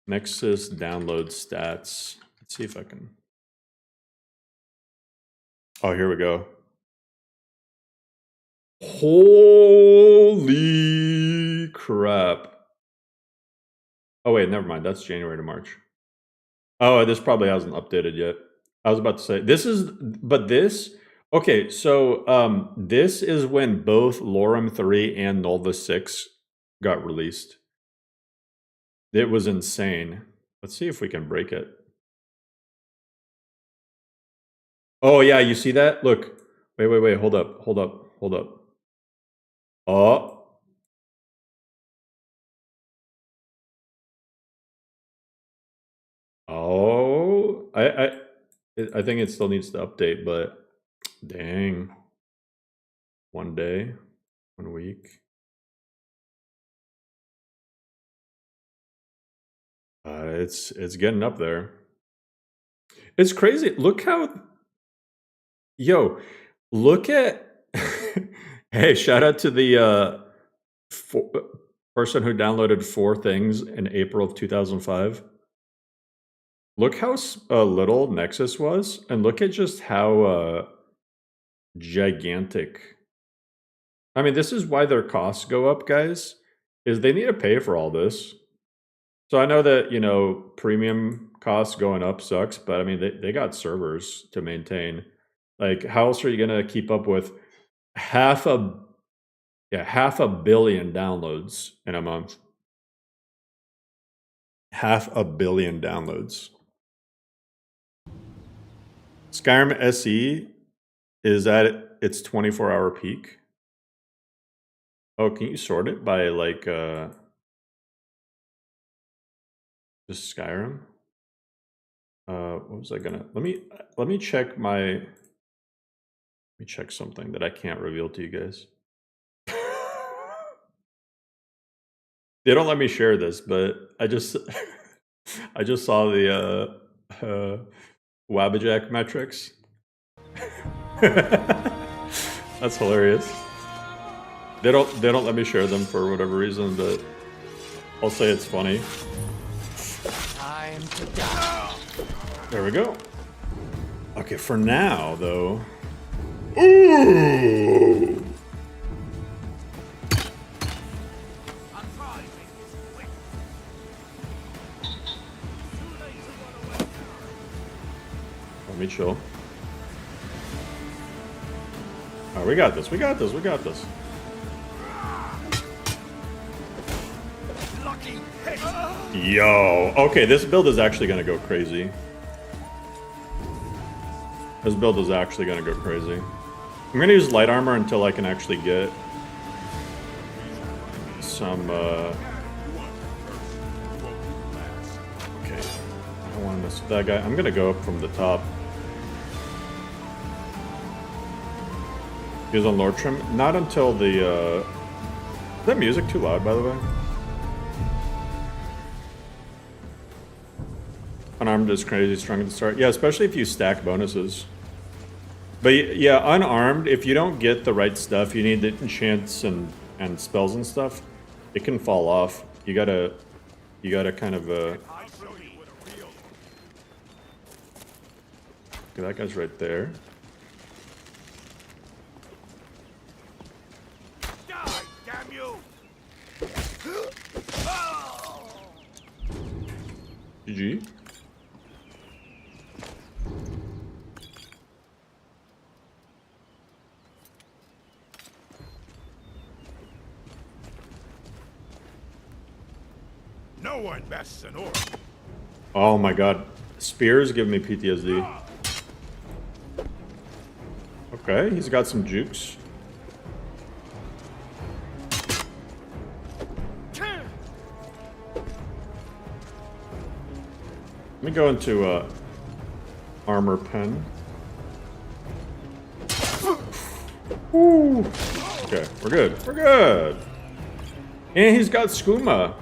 Nexus download stats. Let's see if I can. Oh, here we go. Holy crap. Oh wait, never mind. That's January to March. Oh, this probably hasn't updated yet. I was about to say this is, but this. Okay, so this is when both Lorem 3 and Nolva 6 got released. It was insane. Let's see if we can break it. Oh yeah, you see that? Look. Wait. Hold up. Oh. Oh. I think it still needs to update, but dang. 1 day, 1 week. It's getting up there. It's crazy. Look how, look at. Hey, shout out to the person who downloaded 4 things in April of 2005. Look how little Nexus was, and look at just how gigantic. I mean, this is why their costs go up, guys, is they need to pay for all this. So I know that, premium costs going up sucks, but I mean, they got servers to maintain. Like, how else are you going to keep up with half a billion downloads in a month? 500 million downloads. Skyrim SE is at its 24-hour peak. Oh, can you sort it by like just Skyrim? What was I gonna? Let me check my. Let me check something that I can't reveal to you guys. They don't let me share this, but I just I just saw the Wabbajack metrics. That's hilarious. They don't let me share them for whatever reason, but I'll say it's funny. Time to die. There we go. Okay, for now though. Ooh. Let me chill. Oh, we got this. Yo, okay, this build is actually gonna go crazy. I'm gonna use light armor until I can actually get some, okay. I don't wanna mess with that guy. I'm gonna go up from the top. He was on Lord Trim. Not until the, is that music too loud, by the way? Unarmed is crazy strong at the start. Yeah, especially if you stack bonuses. But yeah, unarmed, if you don't get the right stuff, you need the enchants and spells and stuff, it can fall off. You gotta kind of, okay, that guy's right there. Die, damn you! GG. No one bests an orc. Oh my god. Spears give me PTSD. Okay, he's got some jukes. Let me go into armor pen. Woo. Okay, we're good. We're good. And he's got skooma.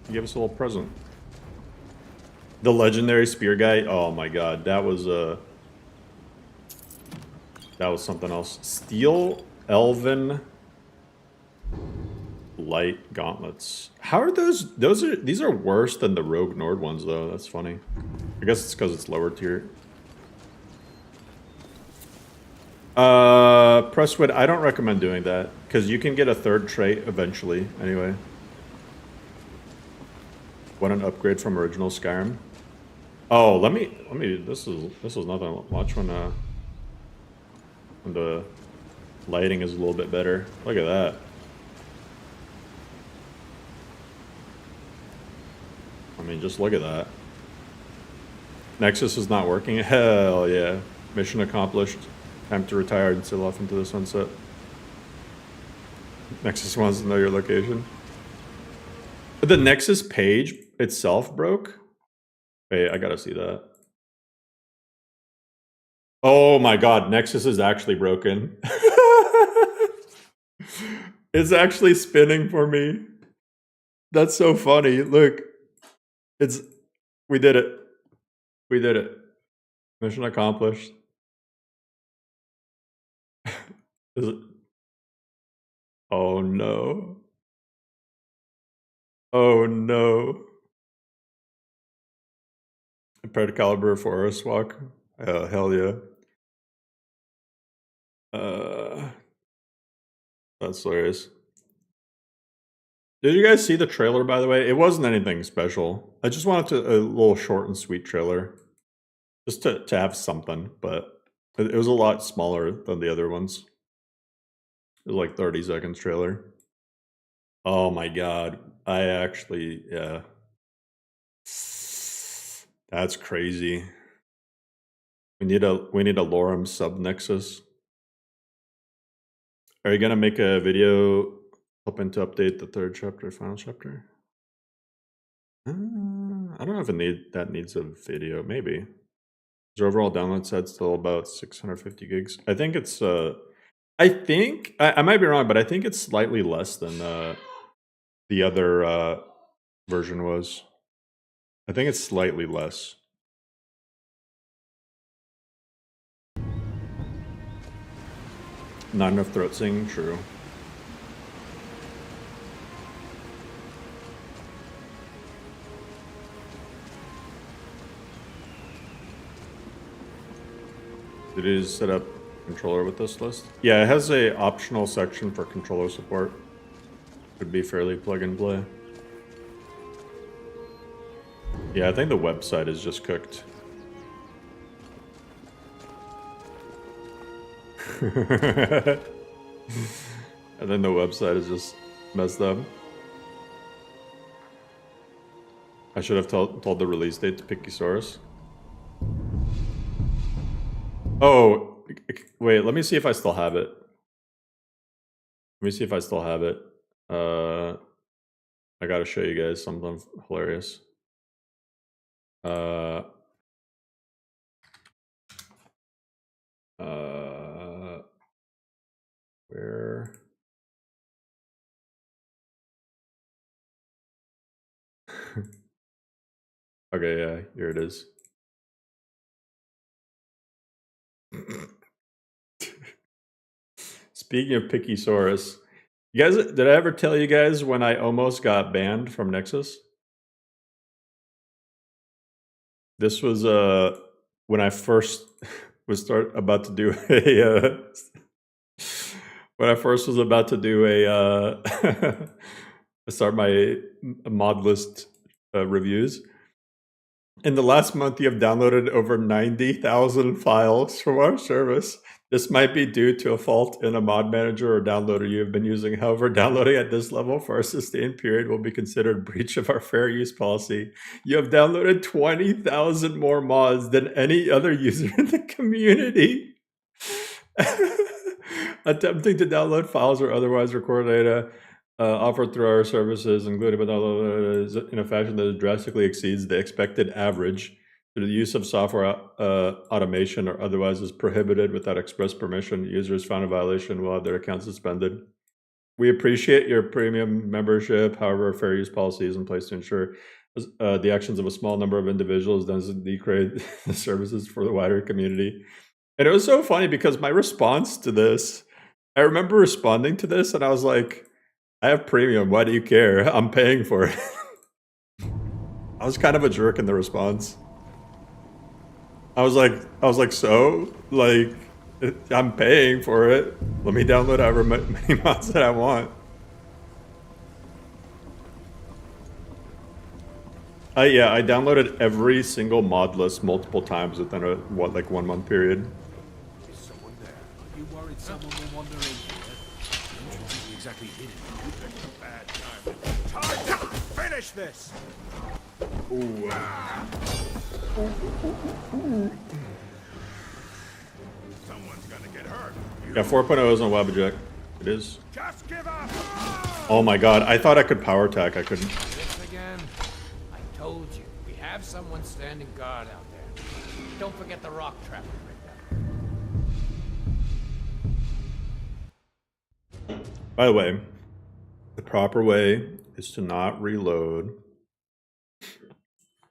He gave us a little present. The legendary spear guy. Oh my god, that was something else. Steel elven light gauntlets. How are those? These are worse than the Rogue Nord ones, though. That's funny. I guess it's because it's lower tier. Presswood, I don't recommend doing that because you can get a third trait eventually. Anyway, what an upgrade from original Skyrim. Oh, let me. This is nothing much when the lighting is a little bit better. Look at that. I mean, just look at that. Nexus is not working. Hell yeah. Mission accomplished. Time to retire and sail off into the sunset. Nexus wants to know your location. The Nexus page itself broke? Wait, I gotta see that. Oh my god, Nexus is actually broken. It's actually spinning for me. That's so funny. Look. We did it. We did it. Mission accomplished. Is it? Oh no. Oh no. Impaired caliber forest walk. Hell yeah. That's hilarious. Did you guys see the trailer, by the way? It wasn't anything special. I just wanted a little short and sweet trailer. Just to have something, but it was a lot smaller than the other ones. It was like 30 seconds trailer. Oh my god. I actually, yeah. That's crazy. We need a Lorem sub Nexus. Are you gonna make a video hoping to update the third chapter, final chapter? I don't know if that needs a video. Maybe. Is your overall download set still about 650 gigs? I think it's I think I might be wrong, but I think it's slightly less than the other version was. I think it's slightly less. Not enough throat singing, true. Did it set up controller with this list? Yeah, it has a optional section for controller support. Could be fairly plug and play. Yeah, I think the website is just cooked. And then the website is just messed up. I should have told the release date to Pickysaurus. Oh, wait, let me see if I still have it. Let me see if I still have it. I gotta show you guys something hilarious. Where? Okay, yeah, here it is. Speaking of Pickysaurus, you guys, did I ever tell you guys when I almost got banned from Nexus? This was when I first was about to do a when I first was about to do a start my mod list reviews. In the last month, you have downloaded over 90,000 files from our service. This might be due to a fault in a mod manager or downloader you have been using. However, downloading at this level for a sustained period will be considered a breach of our fair use policy. You have downloaded 20,000 more mods than any other user in the community. Attempting to download files or otherwise record data offered through our services, including but not in a fashion that drastically exceeds the expected average. The use of software automation or otherwise is prohibited without express permission. Users found a violation will have their account suspended. We appreciate your premium membership. However, a fair use policy is in place to ensure the actions of a small number of individuals doesn't degrade the services for the wider community. And it was so funny because my response to this, I remember responding to this and I was like, I have premium. Why do you care? I'm paying for it. I was kind of a jerk in the response. I was like, so, like, I'm paying for it. Let me download however many mods that I want. Yeah, I downloaded every single mod list multiple times within a, what, like 1 month period. Is someone there? Are you worried someone will wander in here? The entrance isn't exactly hidden. You picked a bad time. Time to finish this! Ooh. Someone's gonna get hurt. Yeah, 4.0 isn't Wabbajack. It is. Just give up! Oh my god, I thought I could power attack. I couldn't. This again? I told you, we have someone standing guard out there. Don't forget the rock trap we rigged up. By the way, the proper way is to not reload.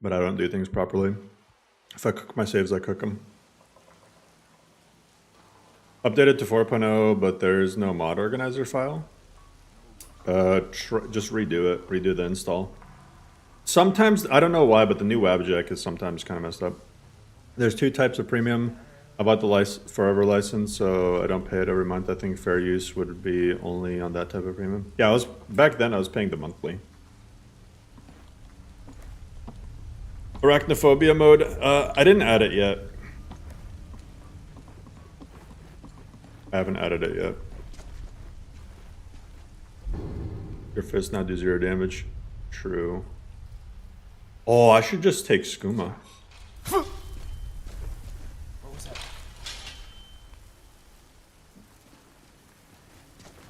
But I don't do things properly. If I cook my saves, I cook them. Updated to 4.0, but there's no mod organizer file. Just redo it. Redo the install. Sometimes, I don't know why, but the new Wabjack is sometimes kind of messed up. There's 2 types of premium. I bought the forever license, so I don't pay it every month. I think fair use would be only on that type of premium. Yeah, back then I was paying the monthly. Arachnophobia mode, I didn't add it yet. I haven't added it yet. Your fists now do 0 damage. True. Oh, I should just take skooma. What was that?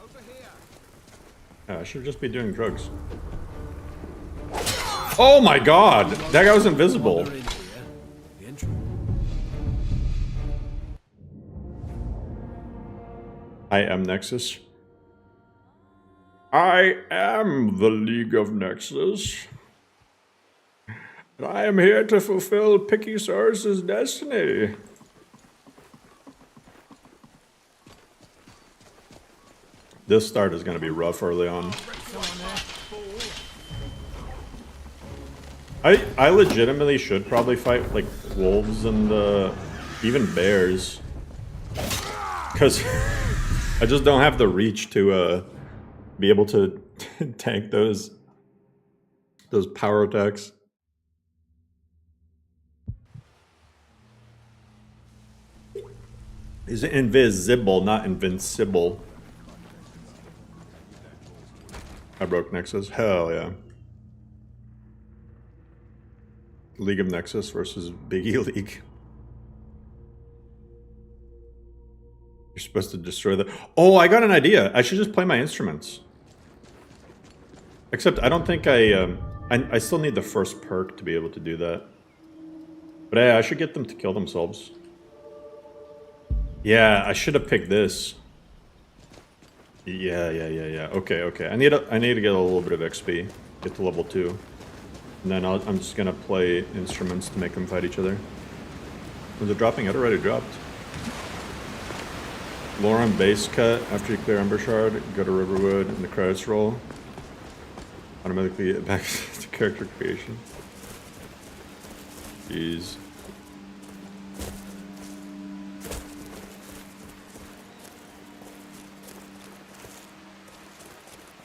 Over here! Yeah, I should just be doing drugs. Oh my god! That guy was invisible. Wander in here. The entrance. I am Nexus. I am the League of Nexus. And I am here to fulfill Picky Saurus's destiny. This start is going to be rough early on. I legitimately should probably fight like wolves and even bears. Because I just don't have the reach to be able to tank those power attacks. Is it invisible, not invincible? I broke Nexus. Hell yeah. League of Nexus versus Biggie League. You're supposed to destroy the... Oh, I got an idea. I should just play my instruments. Except I don't think I still need the first perk to be able to do that. But yeah, I should get them to kill themselves. Yeah, I should have picked this. Yeah. Okay. I need to get a little bit of XP. Get to level 2. And then I'm just gonna play instruments to make them fight each other. Was it dropping? It already dropped. Lauren base cut after you clear Ember Shard, go to Riverwood and the credits roll. Automatically get back to character creation. Jeez.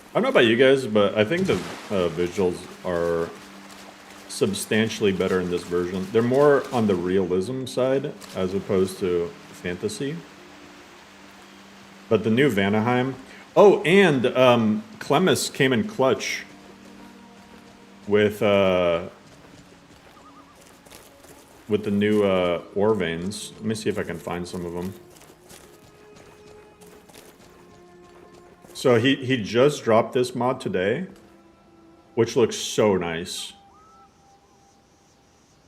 I don't know about you guys, but I think the visuals are substantially better in this version. They're more on the realism side as opposed to fantasy. But the new Vanaheim. Oh, and Clemis came in clutch with the new ore veins. Let me see if I can find some of them. So he just dropped this mod today, which looks so nice.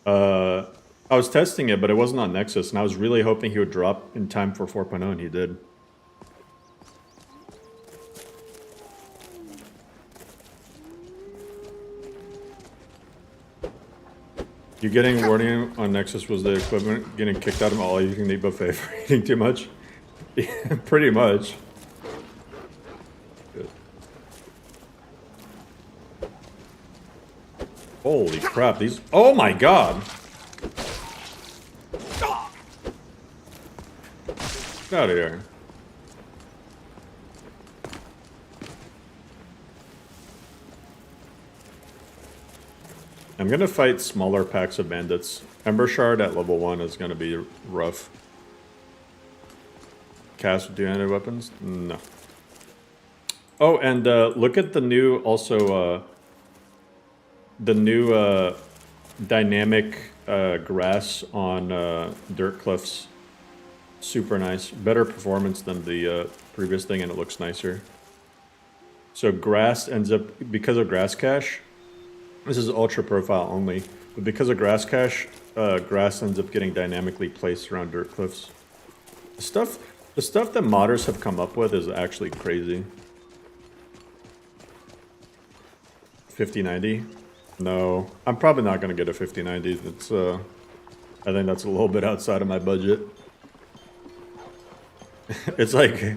I was testing it, but it wasn't on Nexus, and I was really hoping he would drop in time for 4.0, and he did. You getting warning on Nexus was the equivalent getting kicked out of all you can eat buffet for eating too much? Yeah, pretty much. Good. Holy crap, these... Oh my god! Get out of here. I'm gonna fight smaller packs of bandits. Ember Shard at level 1 is gonna be rough. Cast with two-handed weapons? No. Oh, and look at the new, also, the new dynamic grass on dirt cliffs. Super nice. Better performance than the previous thing, and it looks nicer. So grass ends up, because of grass cache, this is ultra profile only, but because of grass cache, grass ends up getting dynamically placed around dirt cliffs. The stuff that modders have come up with is actually crazy. 5090? No, I'm probably not gonna get a 5090. That's I think that's a little bit outside of my budget. It's like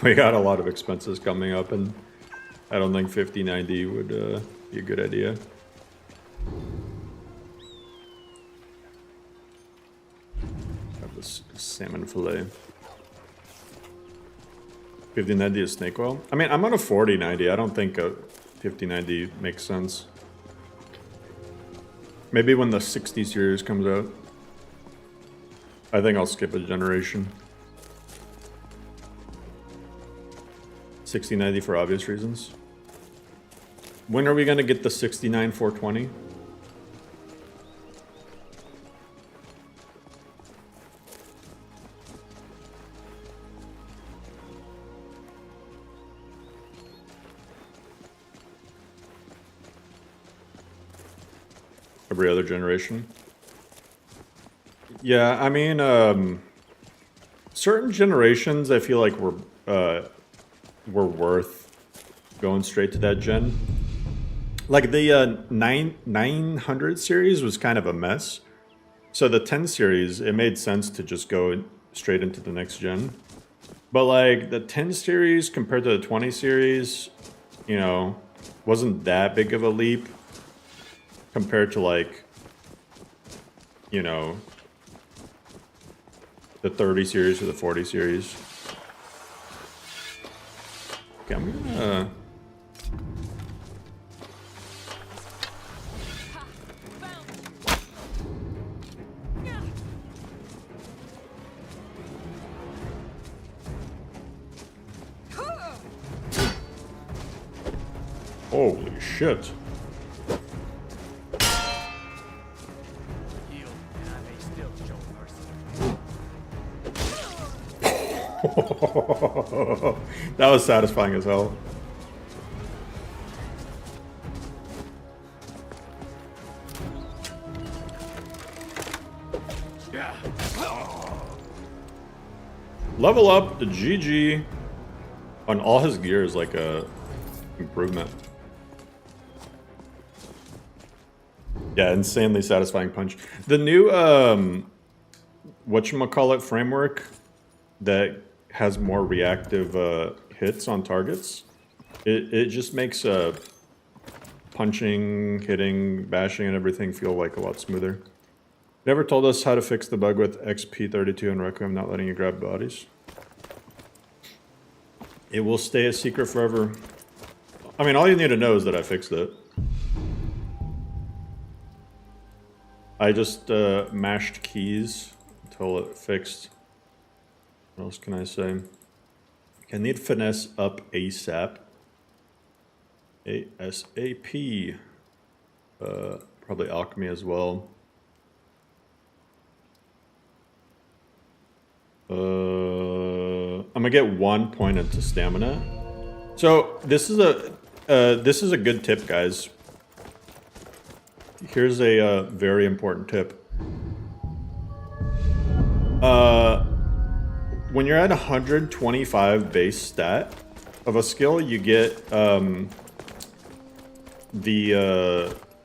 we got a lot of expenses coming up, and I don't think 5090 would be a good idea. Have this salmon fillet. 5090 is snake oil? I mean, I'm on a 4090. I don't think a 5090 makes sense. Maybe when the 60 series comes out. I think I'll skip a generation. 6090 for obvious reasons. When are we gonna get the 69 420? Every other generation? Yeah, I mean, certain generations I feel like were worth going straight to that gen. Like the 900 series was kind of a mess. So the 10 series, it made sense to just go straight into the next gen. But like the 10 series compared to the 20 series, you know, wasn't that big of a leap compared to like, you know, the 30 series or the 40 series. Okay, I'm gonna... Holy shit. That was satisfying as hell. Level up the GG on all his gear is like a improvement. Yeah, insanely satisfying punch. The new whatchamacallit framework that has more reactive hits on targets. It just makes punching, hitting, bashing, and everything feel like a lot smoother. Never told us how to fix the bug with XP32 and Requiem not letting you grab bodies. It will stay a secret forever. I mean, all you need to know is that I fixed it. I just mashed keys until it fixed. What else can I say? I need finesse up ASAP. ASAP. Probably alchemy as well. I'm gonna get 1 point into stamina. So this is a good tip, guys. Here's a very important tip. When you're at 125 base stat of a skill, you get a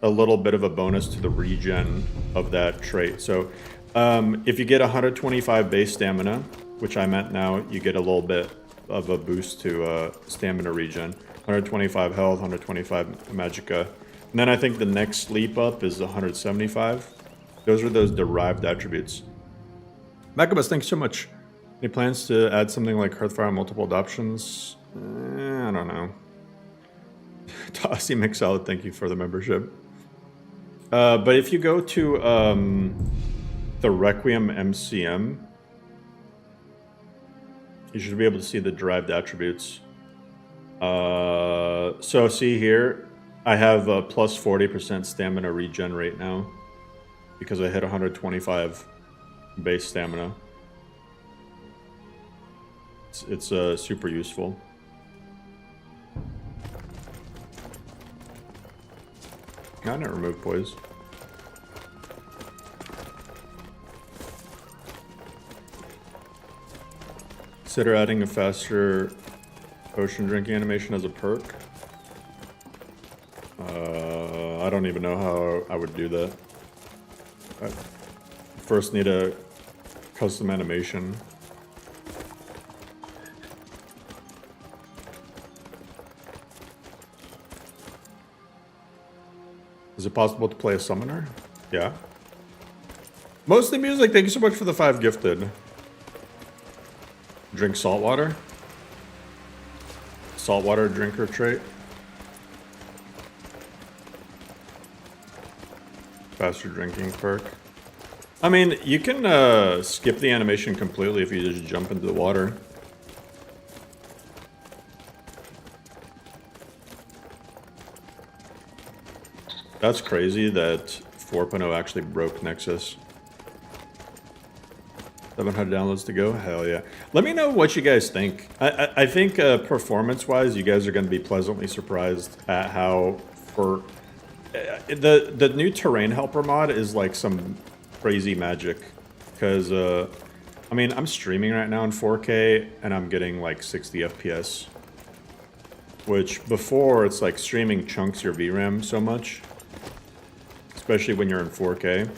little bit of a bonus to the regen of that trait. So if you get 125 base stamina, which I meant now, you get a little bit of a boost to stamina regen. 125 health, 125 magicka. And then I think the next leap up is 175. Those are those derived attributes. Macabus, thanks so much. Any plans to add something like Hearthfire multiple adoptions? I don't know. Tossie McSalad, thank you for the membership. But if you go to the Requiem MCM, you should be able to see the derived attributes. So see here, I have a plus 40% stamina regen right now because I hit 125 base stamina. It's super useful. Can I not remove poise? Consider adding a faster potion drinking animation as a perk. I don't even know how I would do that. I first need a custom animation. Is it possible to play a summoner? Yeah. Mostly music, thank you so much for the 5 gifted. Drink salt water. Saltwater drinker trait. Faster drinking perk. I mean, you can skip the animation completely if you just jump into the water. That's crazy that 4.0 actually broke Nexus. 700 downloads to go? Hell yeah. Let me know what you guys think. I think performance-wise, you guys are going to be pleasantly surprised at how for... The new terrain helper mod is like some crazy magic. Because, I mean, I'm streaming right now in 4K, and I'm getting like 60 FPS. Which, before, it's like streaming chunks your VRAM so much. Especially when you're in 4K.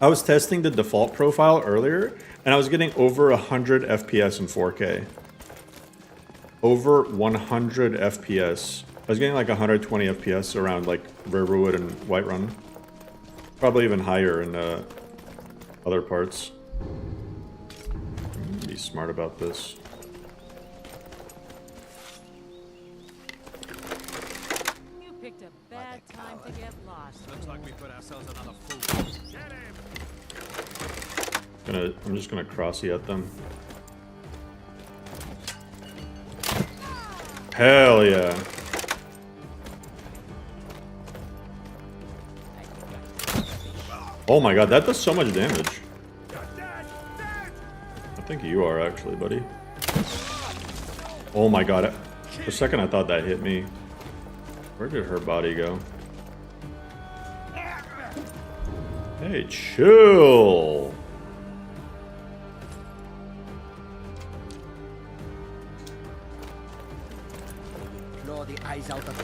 I was testing the default profile earlier, and I was getting over 100 FPS in 4K. Over 100 FPS. I was getting like 120 FPS around like Riverwood and Whiterun. Probably even higher in other parts. Be smart about this. You picked a bad time to get lost. Looks like we put ourselves another fool. Get him! I'm just gonna crossy at them. Hell yeah. Oh my god, that does so much damage. I think you are actually, buddy. Oh my god. For a second I thought that hit me. Where did her body go? Hey, chill. Claw the eyes out of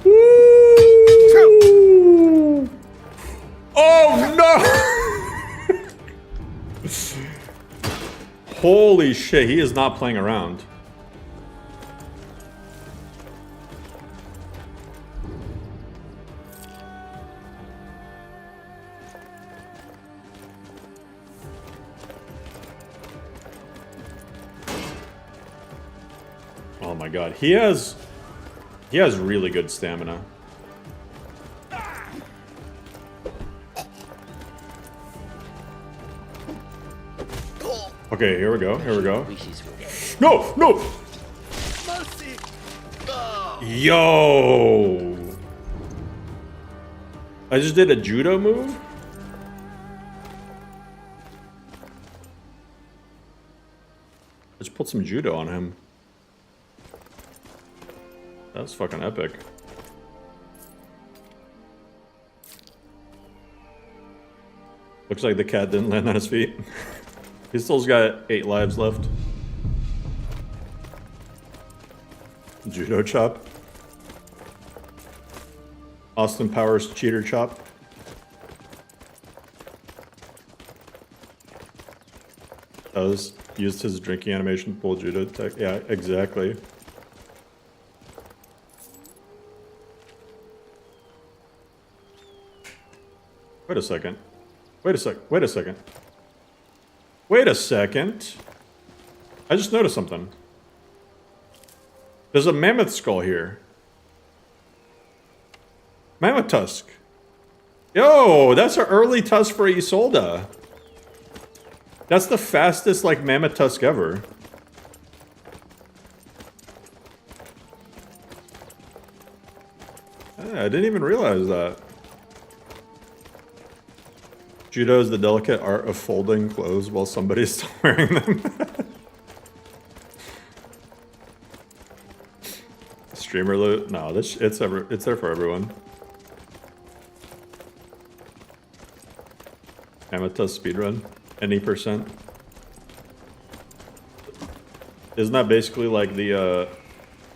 Woo! Oh no! Holy shit, he is not playing around. Oh my god, he has really good stamina. Okay, here we go. No! No! Mercy! Yo! I just did a judo move? I just put some judo on him. That was fucking epic. Looks like the cat didn't land on his feet. He still's got 8 lives left. Judo chop. Austin Powers cheater chop. Used his drinking animation to pull judo tech. Yeah, exactly. Wait a second. Wait a sec. Wait a second. Wait a second. I just noticed something. There's a mammoth skull here. Mammoth tusk. Yo, that's an early tusk for Isolda. That's the fastest, like, mammoth tusk ever. I didn't even realize that. Judo is the delicate art of folding clothes while somebody's still wearing them. Streamer loot? No, it's there for everyone. Amethyst speedrun. Any percent. Isn't that basically like the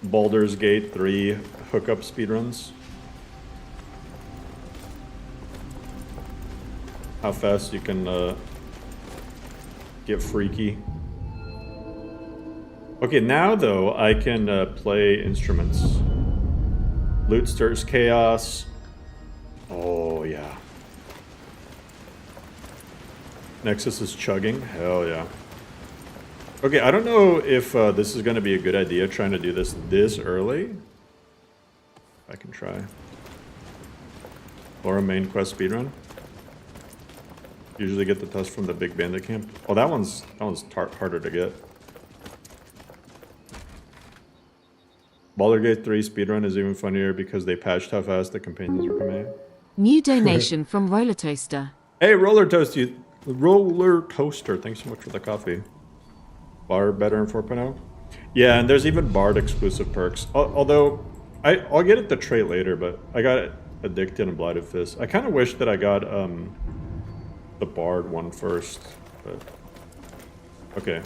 Baldur's Gate 3 hookup speedruns? How fast you can get freaky. Okay, now though I can play instruments. Loot stirs chaos. Oh yeah. Nexus is chugging. Hell yeah. Okay, I don't know if this is going to be a good idea trying to do this early. I can try. Or a main quest speedrun. Usually get the tusk from the big bandit camp. Oh, that one's harder to get. Baldur's Gate 3 speedrun is even funnier because they patched how fast the companions were coming in. New donation from Roller Toaster. Hey, Roller Toaster, thanks so much for the coffee. Bard better in 4.0? Yeah, and there's even Bard exclusive perks. Although, I'll get at the trait later, but I got Addicted and Blighted Fist. I kind of wish that I got the Bard one first, but okay.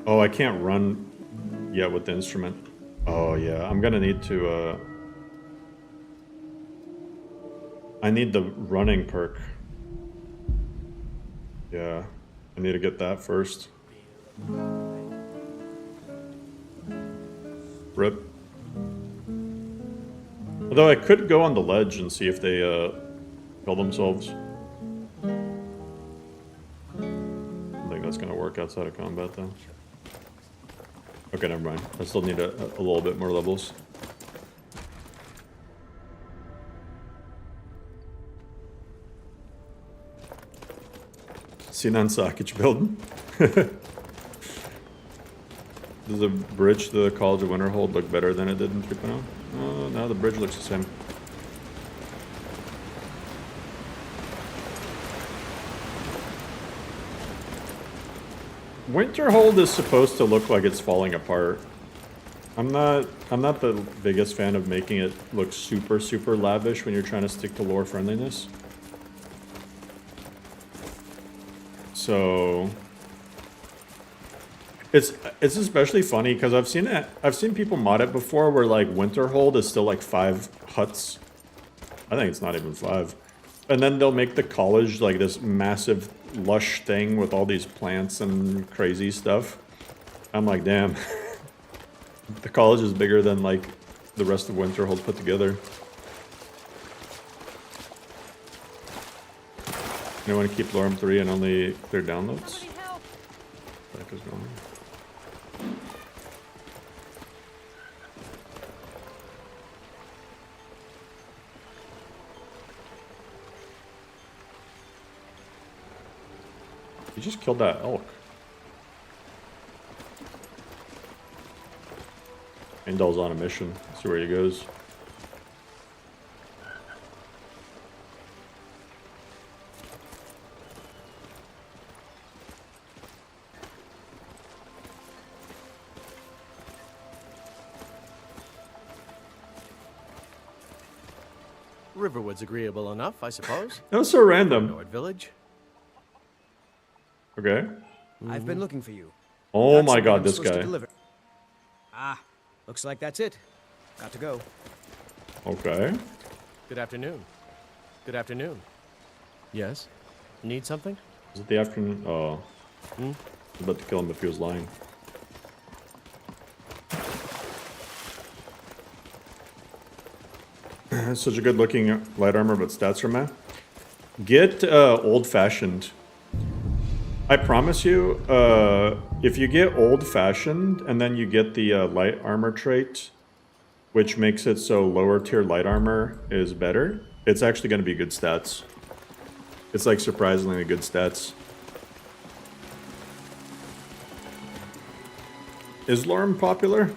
Oh, I can't run yet with the instrument. Oh yeah, I'm gonna need to I need the running perk. Yeah, I need to get that first. Rip. Although I could go on the ledge and see if they kill themselves. I don't think that's gonna work outside of combat though. Okay, never mind. I still need a little bit more levels. Sinan Sakic build. Does the bridge to the College of Winterhold look better than it did in 3.0? Oh, now the bridge looks the same. Winterhold is supposed to look like it's falling apart. I'm not the biggest fan of making it look super lavish when you're trying to stick to lore friendliness. So it's especially funny because I've seen people mod it before where like Winterhold is still like 5 huts. I think it's not even 5. And then they'll make the college like this massive lush thing with all these plants and crazy stuff. I'm like, damn. The college is bigger than like the rest of Winterhold put together. You want to keep Lorem 3 and only clear downloads? What the heck is going on? He just killed that elk. Heimdall's on a mission. Let's see where he goes. Riverwood's agreeable enough, I suppose. That was so random. Nord Village. Okay. I've been looking for you. Oh Got my something god, I'm this supposed to guy. deliver. Ah, looks like that's it. Got to go. Okay. Good afternoon. Good afternoon. Yes? Need something? Is it the afternoon? Oh. I was about to kill him if he was lying. Such a good looking light armor, but stats are meh. Get old fashioned. I promise you, if you get old fashioned and then you get the light armor trait, which makes it so lower tier light armor is better, it's actually going to be good stats. It's like surprisingly good stats. Is Lorem popular?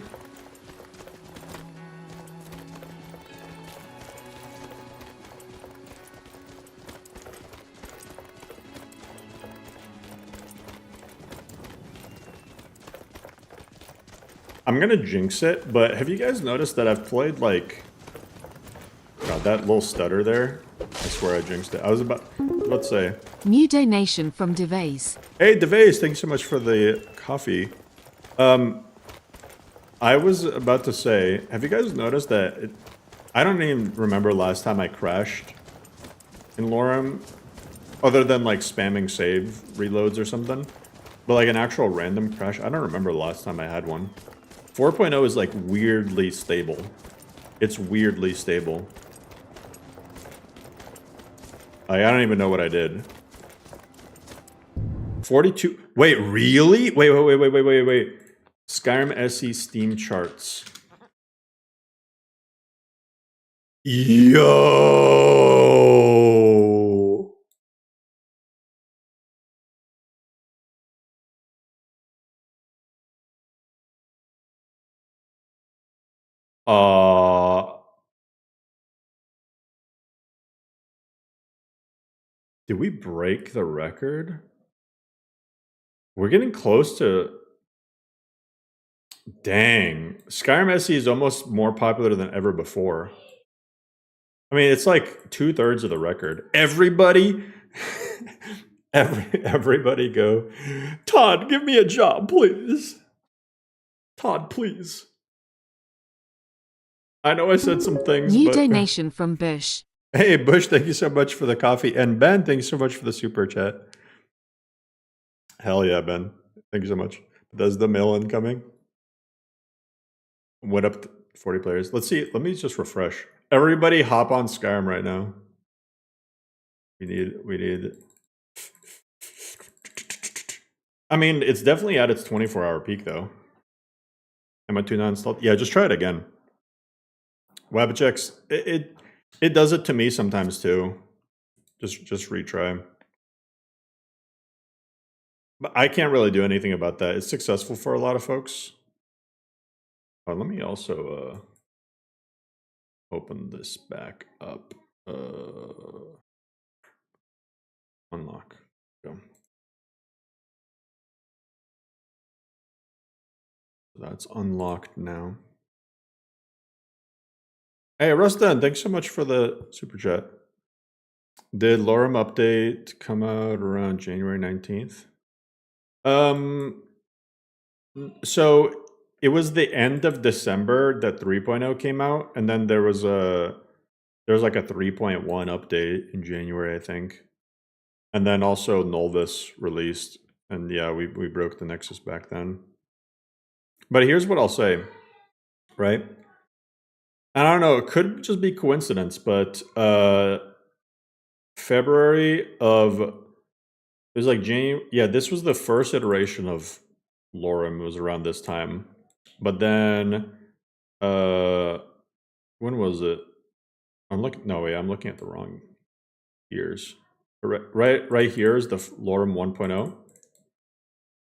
I'm gonna jinx it, but have you guys noticed that I've played like... God, that little stutter there. I swear I jinxed it. I was about to say... New donation from Devase. Hey, Devase, thank you so much for the coffee. I was about to say, have you guys noticed that... I don't even remember last time I crashed in Lorem, other than like spamming save reloads or something. But like an actual random crash, I don't remember the last time I had one. 4.0 is like weirdly stable. It's weirdly stable. I don't even know what I did. 42. Wait, really? Wait. Skyrim SE Steam charts. Yo. Did we break the record? We're getting close to... Dang. Skyrim SE is almost more popular than ever before. I mean, it's like 2/3 of the record. Everybody... everybody go, Todd, give me a job, please. Todd, please. I know I said some things, New but... donation from Bush. Hey, Bush, thank you so much for the coffee. And Ben, thank you so much for the super chat. Hell yeah, Ben. Thank you so much. Does the mail incoming? Went up to 40 players. Let's see. Let me just refresh. Everybody hop on Skyrim right now. We need... I mean, it's definitely at its 24-hour peak, though. Am I too non-installed? Yeah, just try it again. Wabachecks, it does it to me sometimes, too. Just retry. But I can't really do anything about that. It's successful for a lot of folks. Let me also open this back up. Unlock. Go. That's unlocked now. Hey, Rustin, thanks so much for the super chat. Did Lorem update come out around January 19th? So it was the end of December that 3.0 came out, and then there was like a 3.1 update in January, I think. And then also Nolvis released, and yeah, we broke the Nexus back then. But here's what I'll say, right? And I don't know, it could just be coincidence, but February of, it was like January, yeah, this was the first iteration of Lorem, was around this time. But then, when was it? I'm looking at the wrong years. Right here is the Lorem 1.0.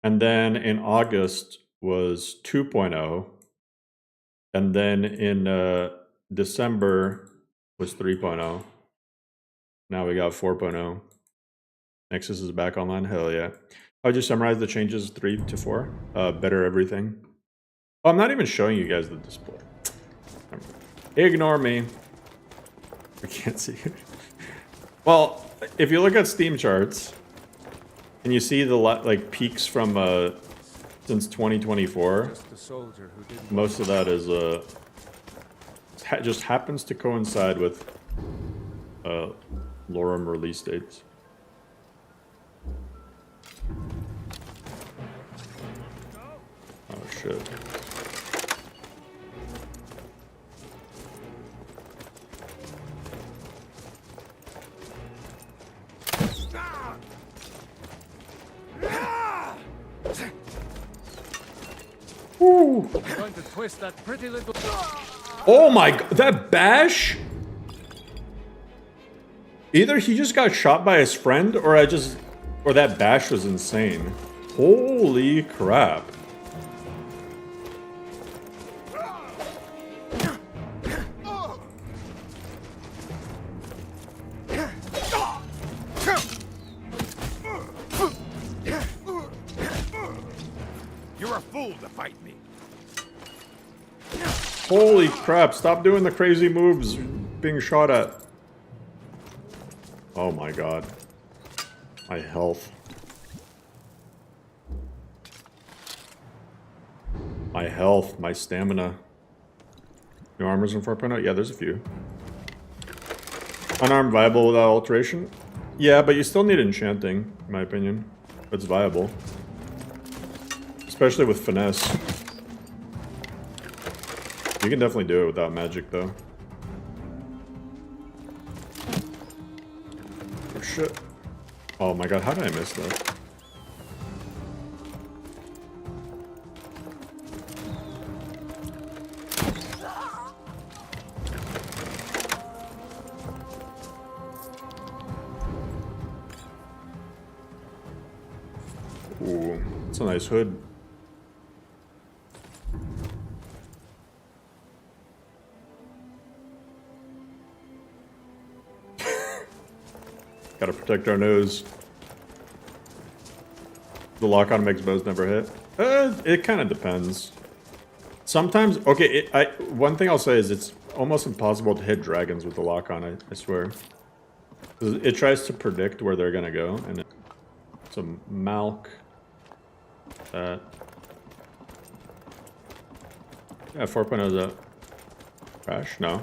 And then in August was 2.0. And then in December was 3.0. Now we got 4.0. Nexus is back online. Hell yeah. I'll just summarize the changes 3 to 4. Better everything. Oh, I'm not even showing you guys the display. Ignore me. We can't see it. Well, if you look at Steam charts and you see the like peaks from since 2024, The soldier who didn't most of that is just happens to coincide with Lorem release dates. Oh shit. Ooh. I'm going to twist that pretty little. Oh my god, that bash? Either he just got shot by his friend or that bash was insane. Holy crap. You're a fool to fight me. Holy crap, stop doing the crazy moves being shot at. Oh my god. My health. My health, my stamina. New armors in 4.0? Yeah, there's a few. Unarmed viable without alteration? Yeah, but you still need enchanting, in my opinion. It's viable. Especially with finesse. You can definitely do it without magic, though. Oh, shit. Oh my god, how did I miss that? Ooh, it's a nice hood. Gotta protect our nose. The lock-on makes bows never hit. It kind of depends. Sometimes, okay, one thing I'll say is it's almost impossible to hit dragons with the lock-on, I swear. It tries to predict where they're gonna go, and it's a Malk. Yeah, 4.0 is a crash? No.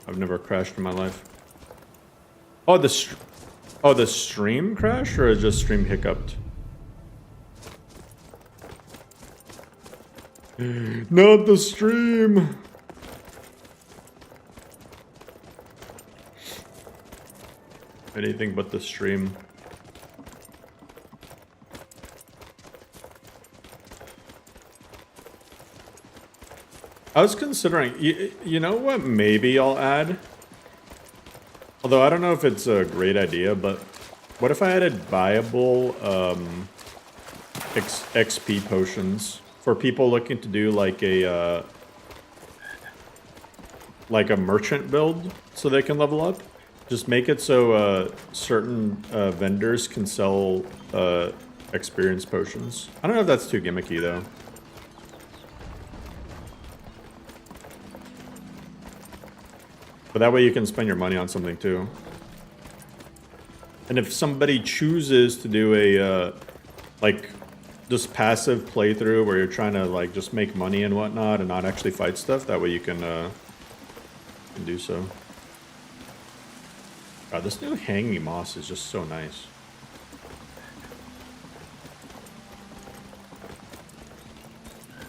I've never crashed in my life. Oh, the stream crashed, or just stream hiccuped? Not the stream! Anything but the stream. I was considering, you know what maybe I'll add? Although I don't know if it's a great idea, but what if I added viable XP potions for people looking to do like a merchant build so they can level up? Just make it so certain vendors can sell experience potions. I don't know if that's too gimmicky though. But that way you can spend your money on something too. And if somebody chooses to do a like just passive playthrough where you're trying to like just make money and whatnot and not actually fight stuff, that way you can do so. God, this new hanging moss is just so nice.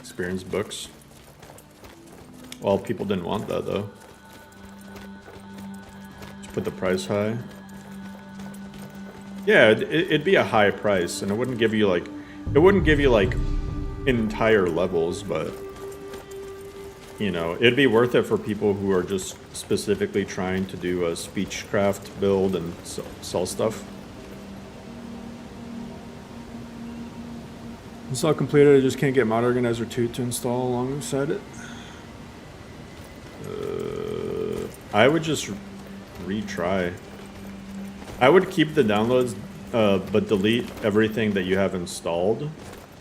Experience books. Well, people didn't want that though. Put the price high. Yeah, it'd be a high price, and it wouldn't give you like entire levels, but you know, it'd be worth it for people who are just specifically trying to do a speechcraft build and sell stuff. Install completed. I just can't get Mod Organizer 2 to install alongside it. I would just retry. I would keep the downloads, but delete everything that you have installed.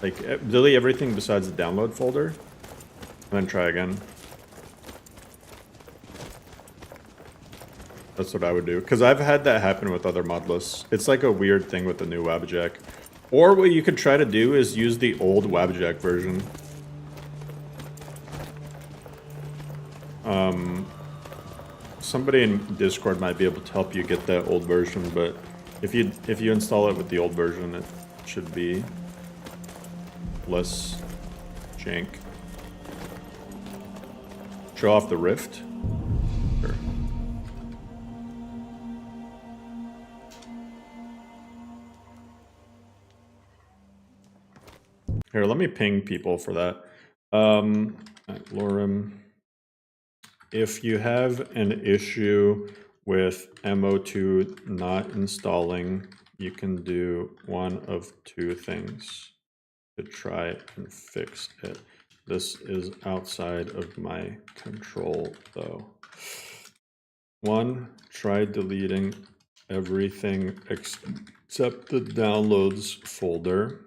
Like, delete everything besides the download folder. And then try again. That's what I would do. Because I've had that happen with other mod lists. It's like a weird thing with the new Wabjack. Or what you could try to do is use the old Wabjack version. Somebody in Discord might be able to help you get that old version, but if you install it with the old version, it should be less jank. Show off the rift. Sure. Here, let me ping people for that. Lorem. If you have an issue with MO2 not installing, you can do one of two things to try and fix it. This is outside of my control, though. One, try deleting everything except the downloads folder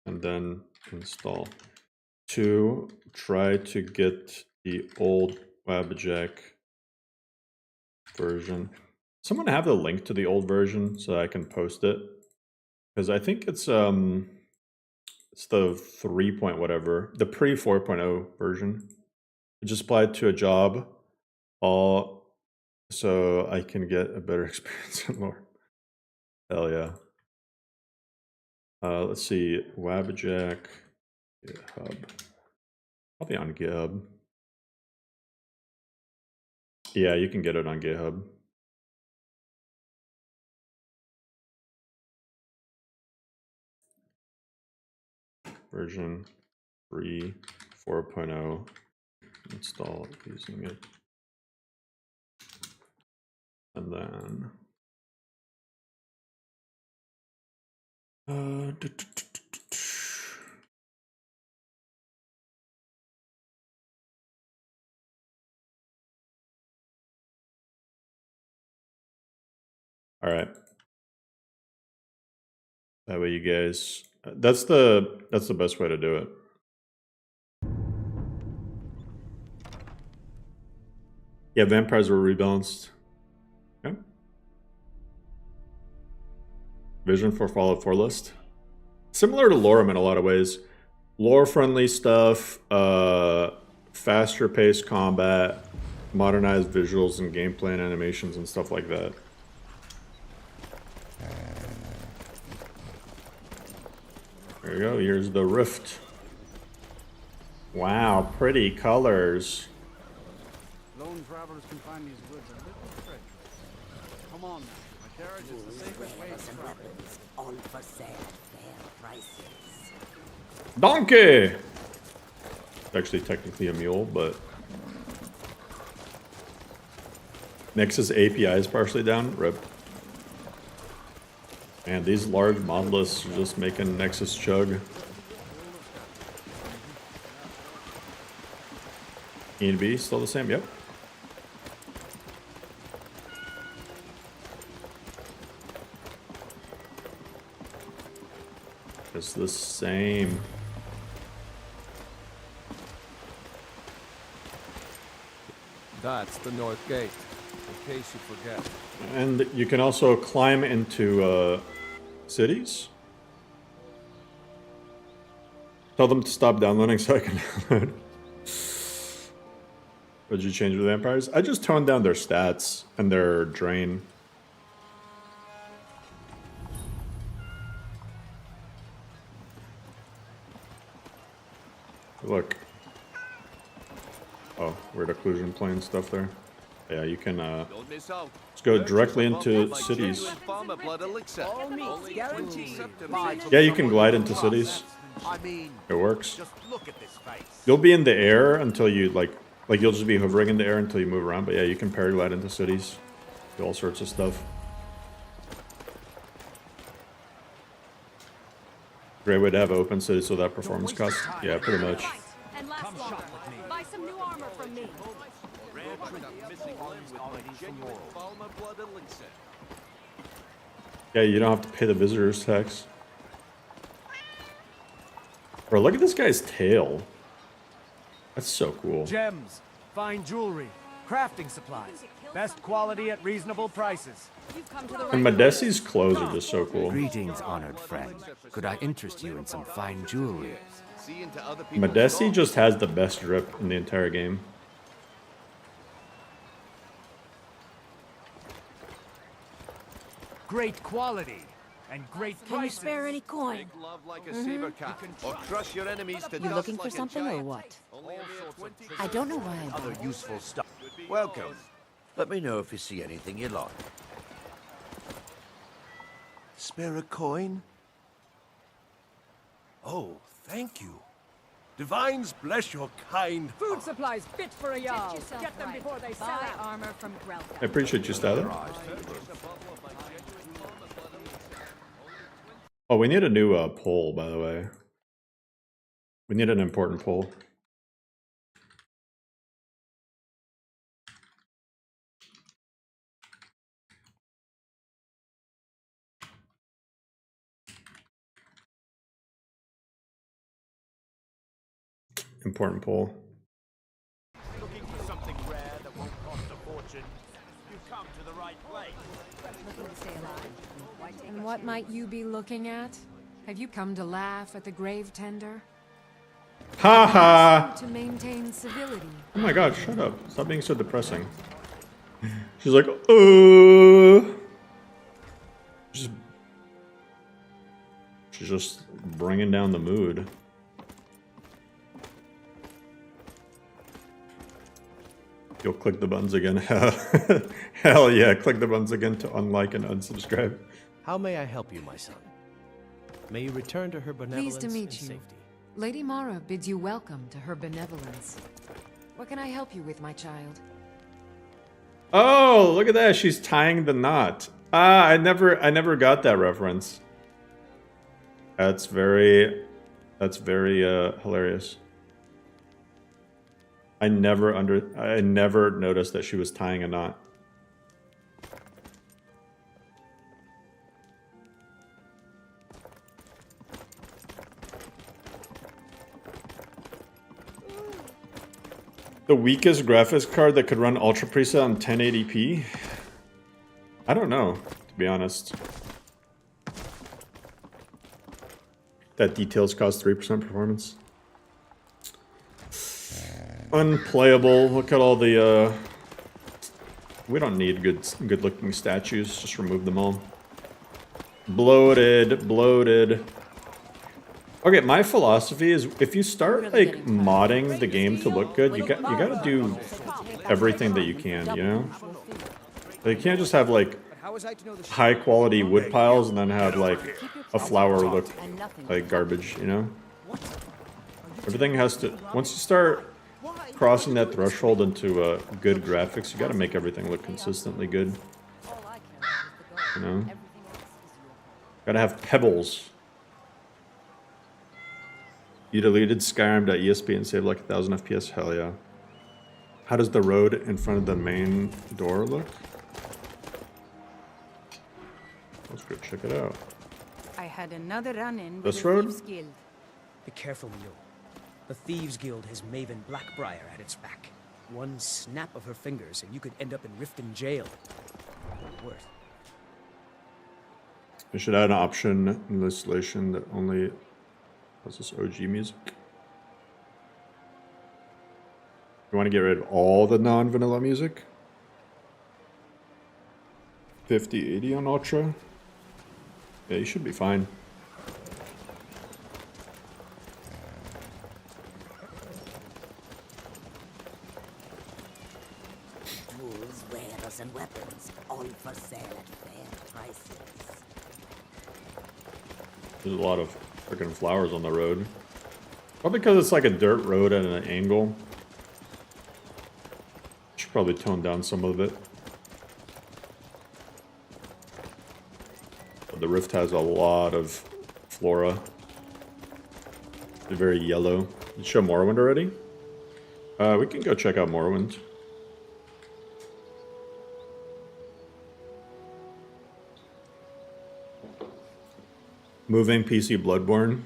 and then install. Two, try to get the old Wabjack version. Someone have the link to the old version so I can post it, because I think it's the 3 point whatever, the pre 4.0 version. I just applied to a job, all so I can get a better experience and more. Hell yeah. Let's see, Wabjack GitHub. Probably on GitHub. Yeah, you can get it on GitHub. Version 3 4.0. Install using it. And then all right. That way you guys, that's the best way to do it. Yeah, vampires were rebalanced. Okay. Vision for Fallout 4 list. Similar to Lorem in a lot of ways. Lore-friendly stuff, faster paced combat, modernized visuals and gameplay and animations and stuff like that. There you go, here's the rift. Wow, pretty colors. Lone travelers can find these woods a little treacherous. Come on now, my carriage is the safest way to travel. All for sale, fair prices. Donkey! It's actually technically a mule, but Nexus API is partially down. RIP. Man, these large mod lists are just making Nexus chug. E and B still the same, yep. It's the same. That's the north gate, in case you forget. And you can also climb into cities. Tell them to stop downloading so I can download. What did you change with vampires? I just toned down their stats and their drain. Look. Oh, weird occlusion plane stuff there. Yeah, you can let's go directly into cities. Yeah, you can glide into cities. It works. You'll be in the air until you like you'll just be hovering in the air until you move around, but yeah, you can paraglide into cities. Do all sorts of stuff. Great way to have open cities without performance cost. Yeah, pretty much. And last longer. Buy some new armor from me. Yeah, you don't have to pay the visitor's tax. Bro, look at this guy's tail. That's so cool. Gems, fine jewelry, crafting supplies, best quality at reasonable prices. You've come to the And right Madesi's clothes are just so cool. Greetings, honored friend. Could I interest you in some fine jewelry? Madesi just has the best drip in the entire game. Great quality and great Can you prices. spare any coin? Love like a saber cat, or crush your enemies to You dust looking like for a something or giant. what? Only a mere 20 I don't know why I'm Other useful stuff. Welcome. Let me know if you see anything you like. Spare a coin? Oh, thank you. Divines bless your kind. Food supplies fit for a Jarl. yourself Get them right. before they sell Buy out. Armor from Grelka. I appreciate you, Stella. Oh, we need a new poll, by the way. We need an important poll. Important poll. Looking for something rare that won't cost a fortune? You've come to the right place. Looking to stay alive. And what might you be looking at? Have you come to laugh at the grave tender? Haha! To maintain civility. Oh my god, shut up. Stop being so depressing. She's like, She's just bringing down the mood. You'll click the buttons again. Hell yeah, click the buttons again to unlike and unsubscribe. How may I help you, my son? May you return to her benevolence Pleased to meet and you. safety. Lady Mara bids you welcome to her benevolence. What can I help you with, my child? Oh, look at that. She's tying the knot. Ah, I never got that reference. That's very hilarious. I never noticed that she was tying a knot. The weakest graphics card that could run Ultra Preset on 1080p? I don't know, to be honest. That details cost 3% performance. Unplayable. Look at all the we don't need good looking statues, just remove them all. Bloated. Okay, my philosophy is if you start like modding the game to look good, you gotta do everything that you can, you know? Like, you can't just have like high quality wood piles and then have like a flower look like garbage, you know? Everything has to, once you start crossing that threshold into good graphics, you gotta make everything look consistently good. You know? Gotta have pebbles. You deleted Skyrim.esp and saved like 1000 FPS? Hell yeah. How does the road in front of the main door look? Let's go check it out. I had another run-in This with the road? Thieves Guild. Be careful, Mio. The Thieves Guild has Maven Blackbriar at its back. One snap of her fingers and you could end up in Riften jail. Worth. We should add an option in the installation that only has this OG music. You want to get rid of all the non-vanilla music? 5080 on Ultra? Yeah, you should be fine. Tools, wares, and weapons, all for sale at fair prices. There's a lot of freaking flowers on the road. Probably because it's like a dirt road at an angle. Should probably tone down some of it. But the rift has a lot of flora. It's very yellow. Did you show Morrowind already? We can go check out Morrowind. Moving PC Bloodborne.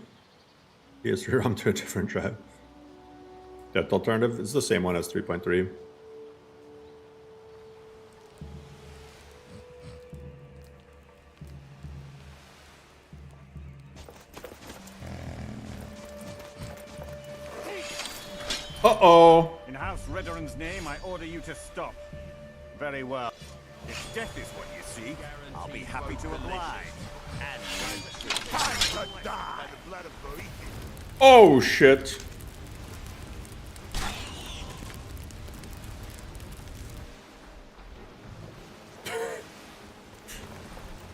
PS3 ROM to a different drive. Depth alternative. It's the same one as 3.3. Uh-oh. In House Redderon's name, I order you to stop. Very well. If death is what you seek, I'll be happy to oblige. And time to die! Oh, shit.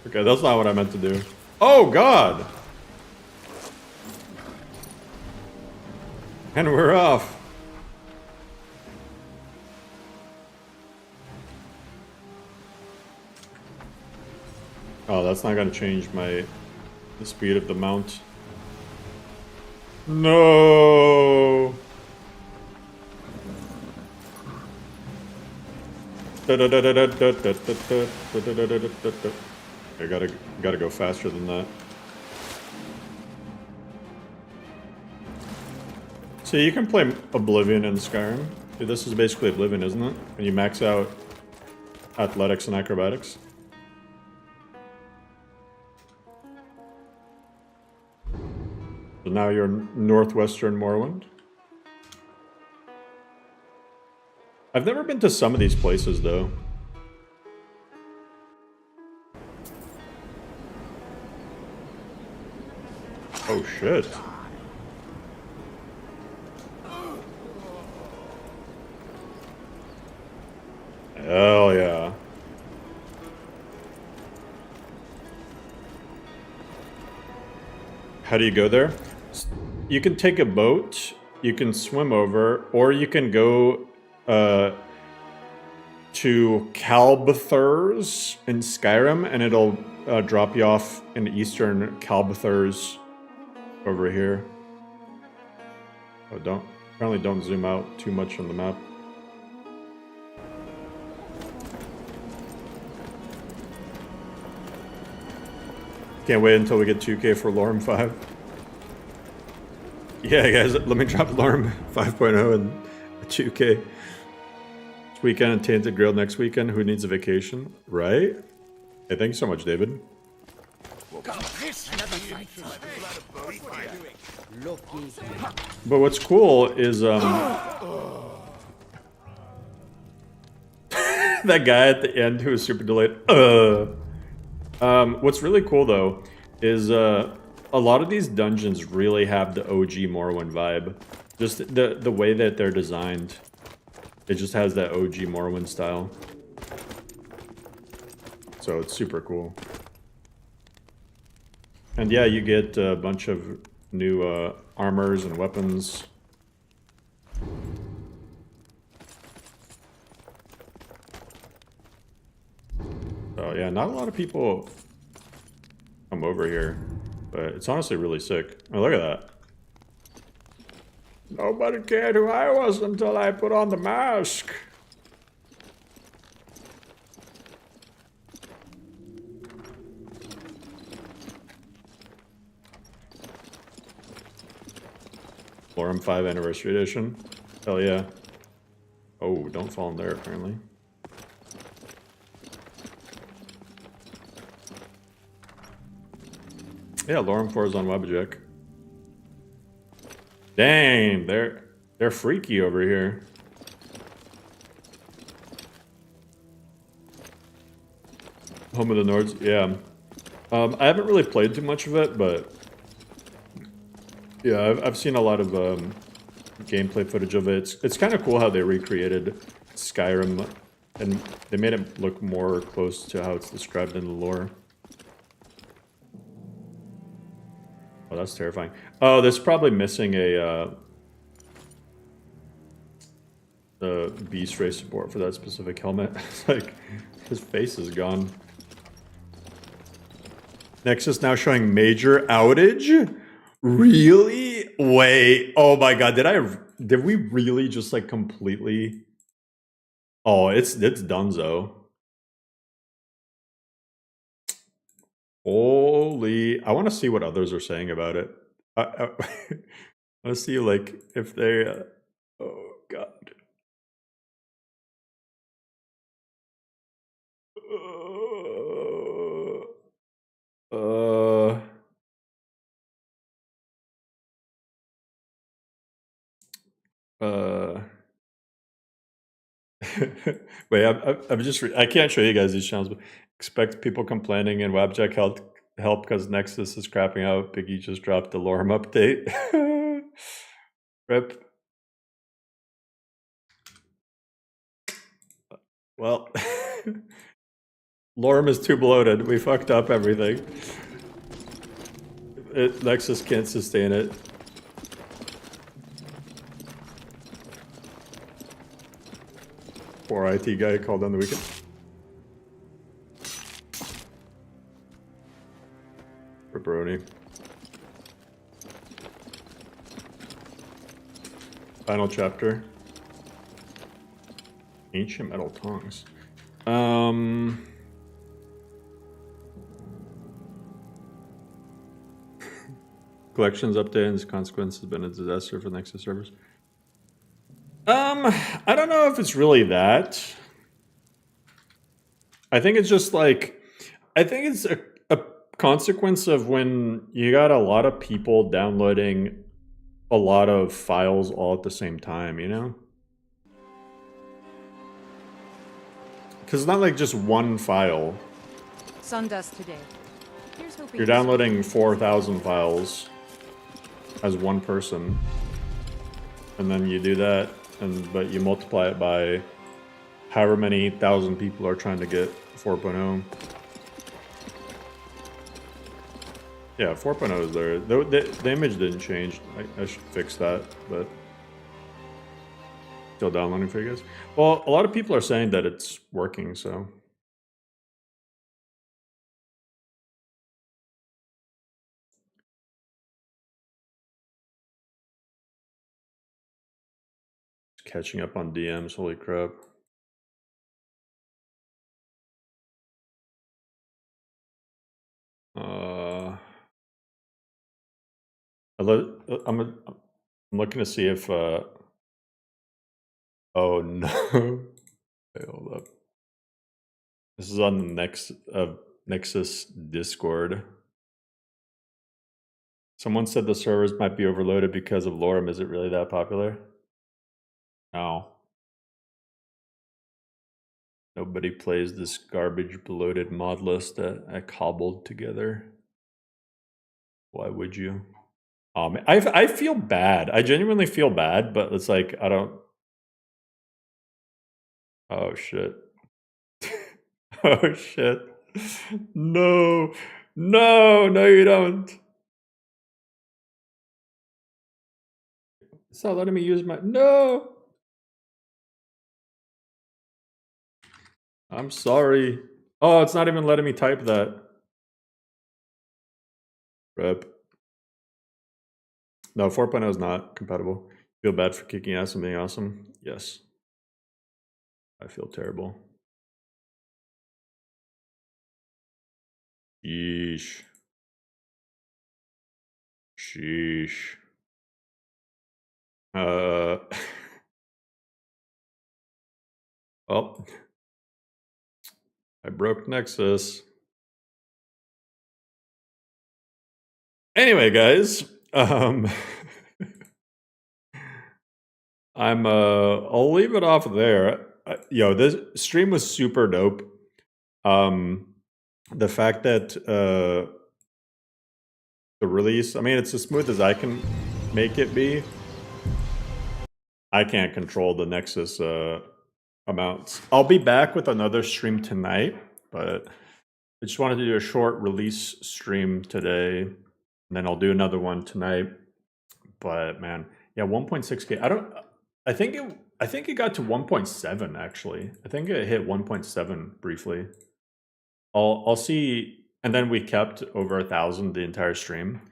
Okay, that's not what I meant to do. Oh, God. And we're off. Oh, that's not gonna change the speed of the mount. No. I gotta go faster than that. So you can play Oblivion in Skyrim. Dude, this is basically Oblivion, isn't it? When you max out athletics and acrobatics. So now you're northwestern Morrowind. I've never been to some of these places though. Oh shit. Hell yeah. How do you go there? You can take a boat, you can swim over, or you can go to Calbathurs in Skyrim, and it'll drop you off in eastern Calbathurs over here. Oh, apparently don't zoom out too much on the map. Can't wait until we get 2K for Lorem 5. Yeah, guys, let me drop Lorem 5.0 and 2K. This weekend and Tainted Grail next weekend. Who needs a vacation? Right? Hey, thanks so much, David. But what's cool is that guy at the end who was super delayed. What's really cool though is a lot of these dungeons really have the OG Morrowind vibe. Just the way that they're designed, it just has that OG Morrowind style. So it's super cool. And yeah, you get a bunch of new armors and weapons. So yeah, not a lot of people come over here, but it's honestly really sick. Oh, look at that. Nobody cared who I was until I put on the mask. Lorem 5 Anniversary Edition. Hell yeah. Oh, don't fall in there apparently. Yeah, Lorem 4 is on Webjack. Dang, they're freaky over here. Home of the Nords, yeah. I haven't really played too much of it, but yeah, I've seen a lot of gameplay footage of it. It's kind of cool how they recreated Skyrim, and they made it look more close to how it's described in the lore. Oh, that's terrifying. Oh, this is probably missing the beast race support for that specific helmet. It's like, his face is gone. Nexus now showing major outage? Really? wait. Oh my god, did we really just like completely? Oh, it's donezo. Holy, I want to see what others are saying about it. I want to see like if they oh god. Uh, uh, wait, I'm just, I can't show you guys these channels, but expect people complaining and Wabjack help because Nexus is crapping out. Biggie just dropped the Lorem update. Rip. Well, Lorem is too bloated. We fucked up everything. Nexus can't sustain it. Poor IT guy called on the weekend. Ripperoni. Final chapter. Ancient metal tongs. Collections update and its consequence has been a disaster for Nexus servers. I don't know if it's really that. I think it's just like, I think it's a consequence of when you got a lot of people downloading a lot of files all at the same time, you know? Because it's not like just one file. Sundust today. Here's hoping You're downloading 4,000 files as one person. And then you do that, but you multiply it by however many thousand people are trying to get 4.0. Yeah, 4.0 is there. The image didn't change. I should fix that, but still downloading for you guys. Well, a lot of people are saying that it's working, so. Just catching up on DMs, holy crap. I'm looking to see if oh no. Wait, hold up. This is on the Nexus Discord. Someone said the servers might be overloaded because of Lorem. Is it really that popular? No. Nobody plays this garbage bloated mod list that I cobbled together. Why would you? I feel bad. I genuinely feel bad, but it's like, I don't. Oh shit. Oh shit. No. No, no you don't. It's not letting me use my, no. I'm sorry. Oh, it's not even letting me type that. Rip. No, 4.0 is not compatible. Feel bad for kicking ass and being awesome? Yes. I feel terrible. Yeesh. Sheesh. Well, I broke Nexus. Anyway, guys, I'll leave it off there. Yo, this stream was super dope. The fact that the release, I mean, it's as smooth as I can make it be. I can't control the Nexus amounts. I'll be back with another stream tonight, but I just wanted to do a short release stream today, and then I'll do another one tonight. But man, yeah, 1.6K. I think it got to 1.7 actually. I think it hit 1.7 briefly. I'll see, and then we kept over 1,000 the entire stream.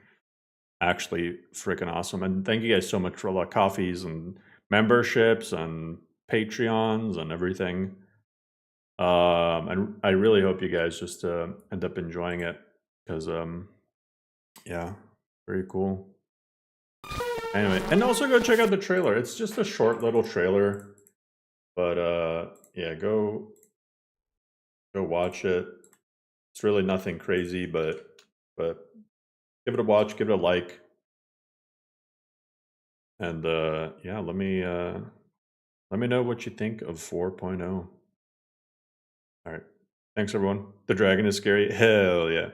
actually freaking awesome. And thank you guys so much for all the coffees and memberships and Patreons and everything. And I really hope you guys just end up enjoying it because yeah, very cool. Anyway, and also go check out the trailer. It's just a short little trailer, but yeah, go watch it. It's really nothing crazy, but give it a watch, give it a like, and yeah, let me know what you think of 4.0. All right, thanks everyone. The dragon is scary. Hell yeah.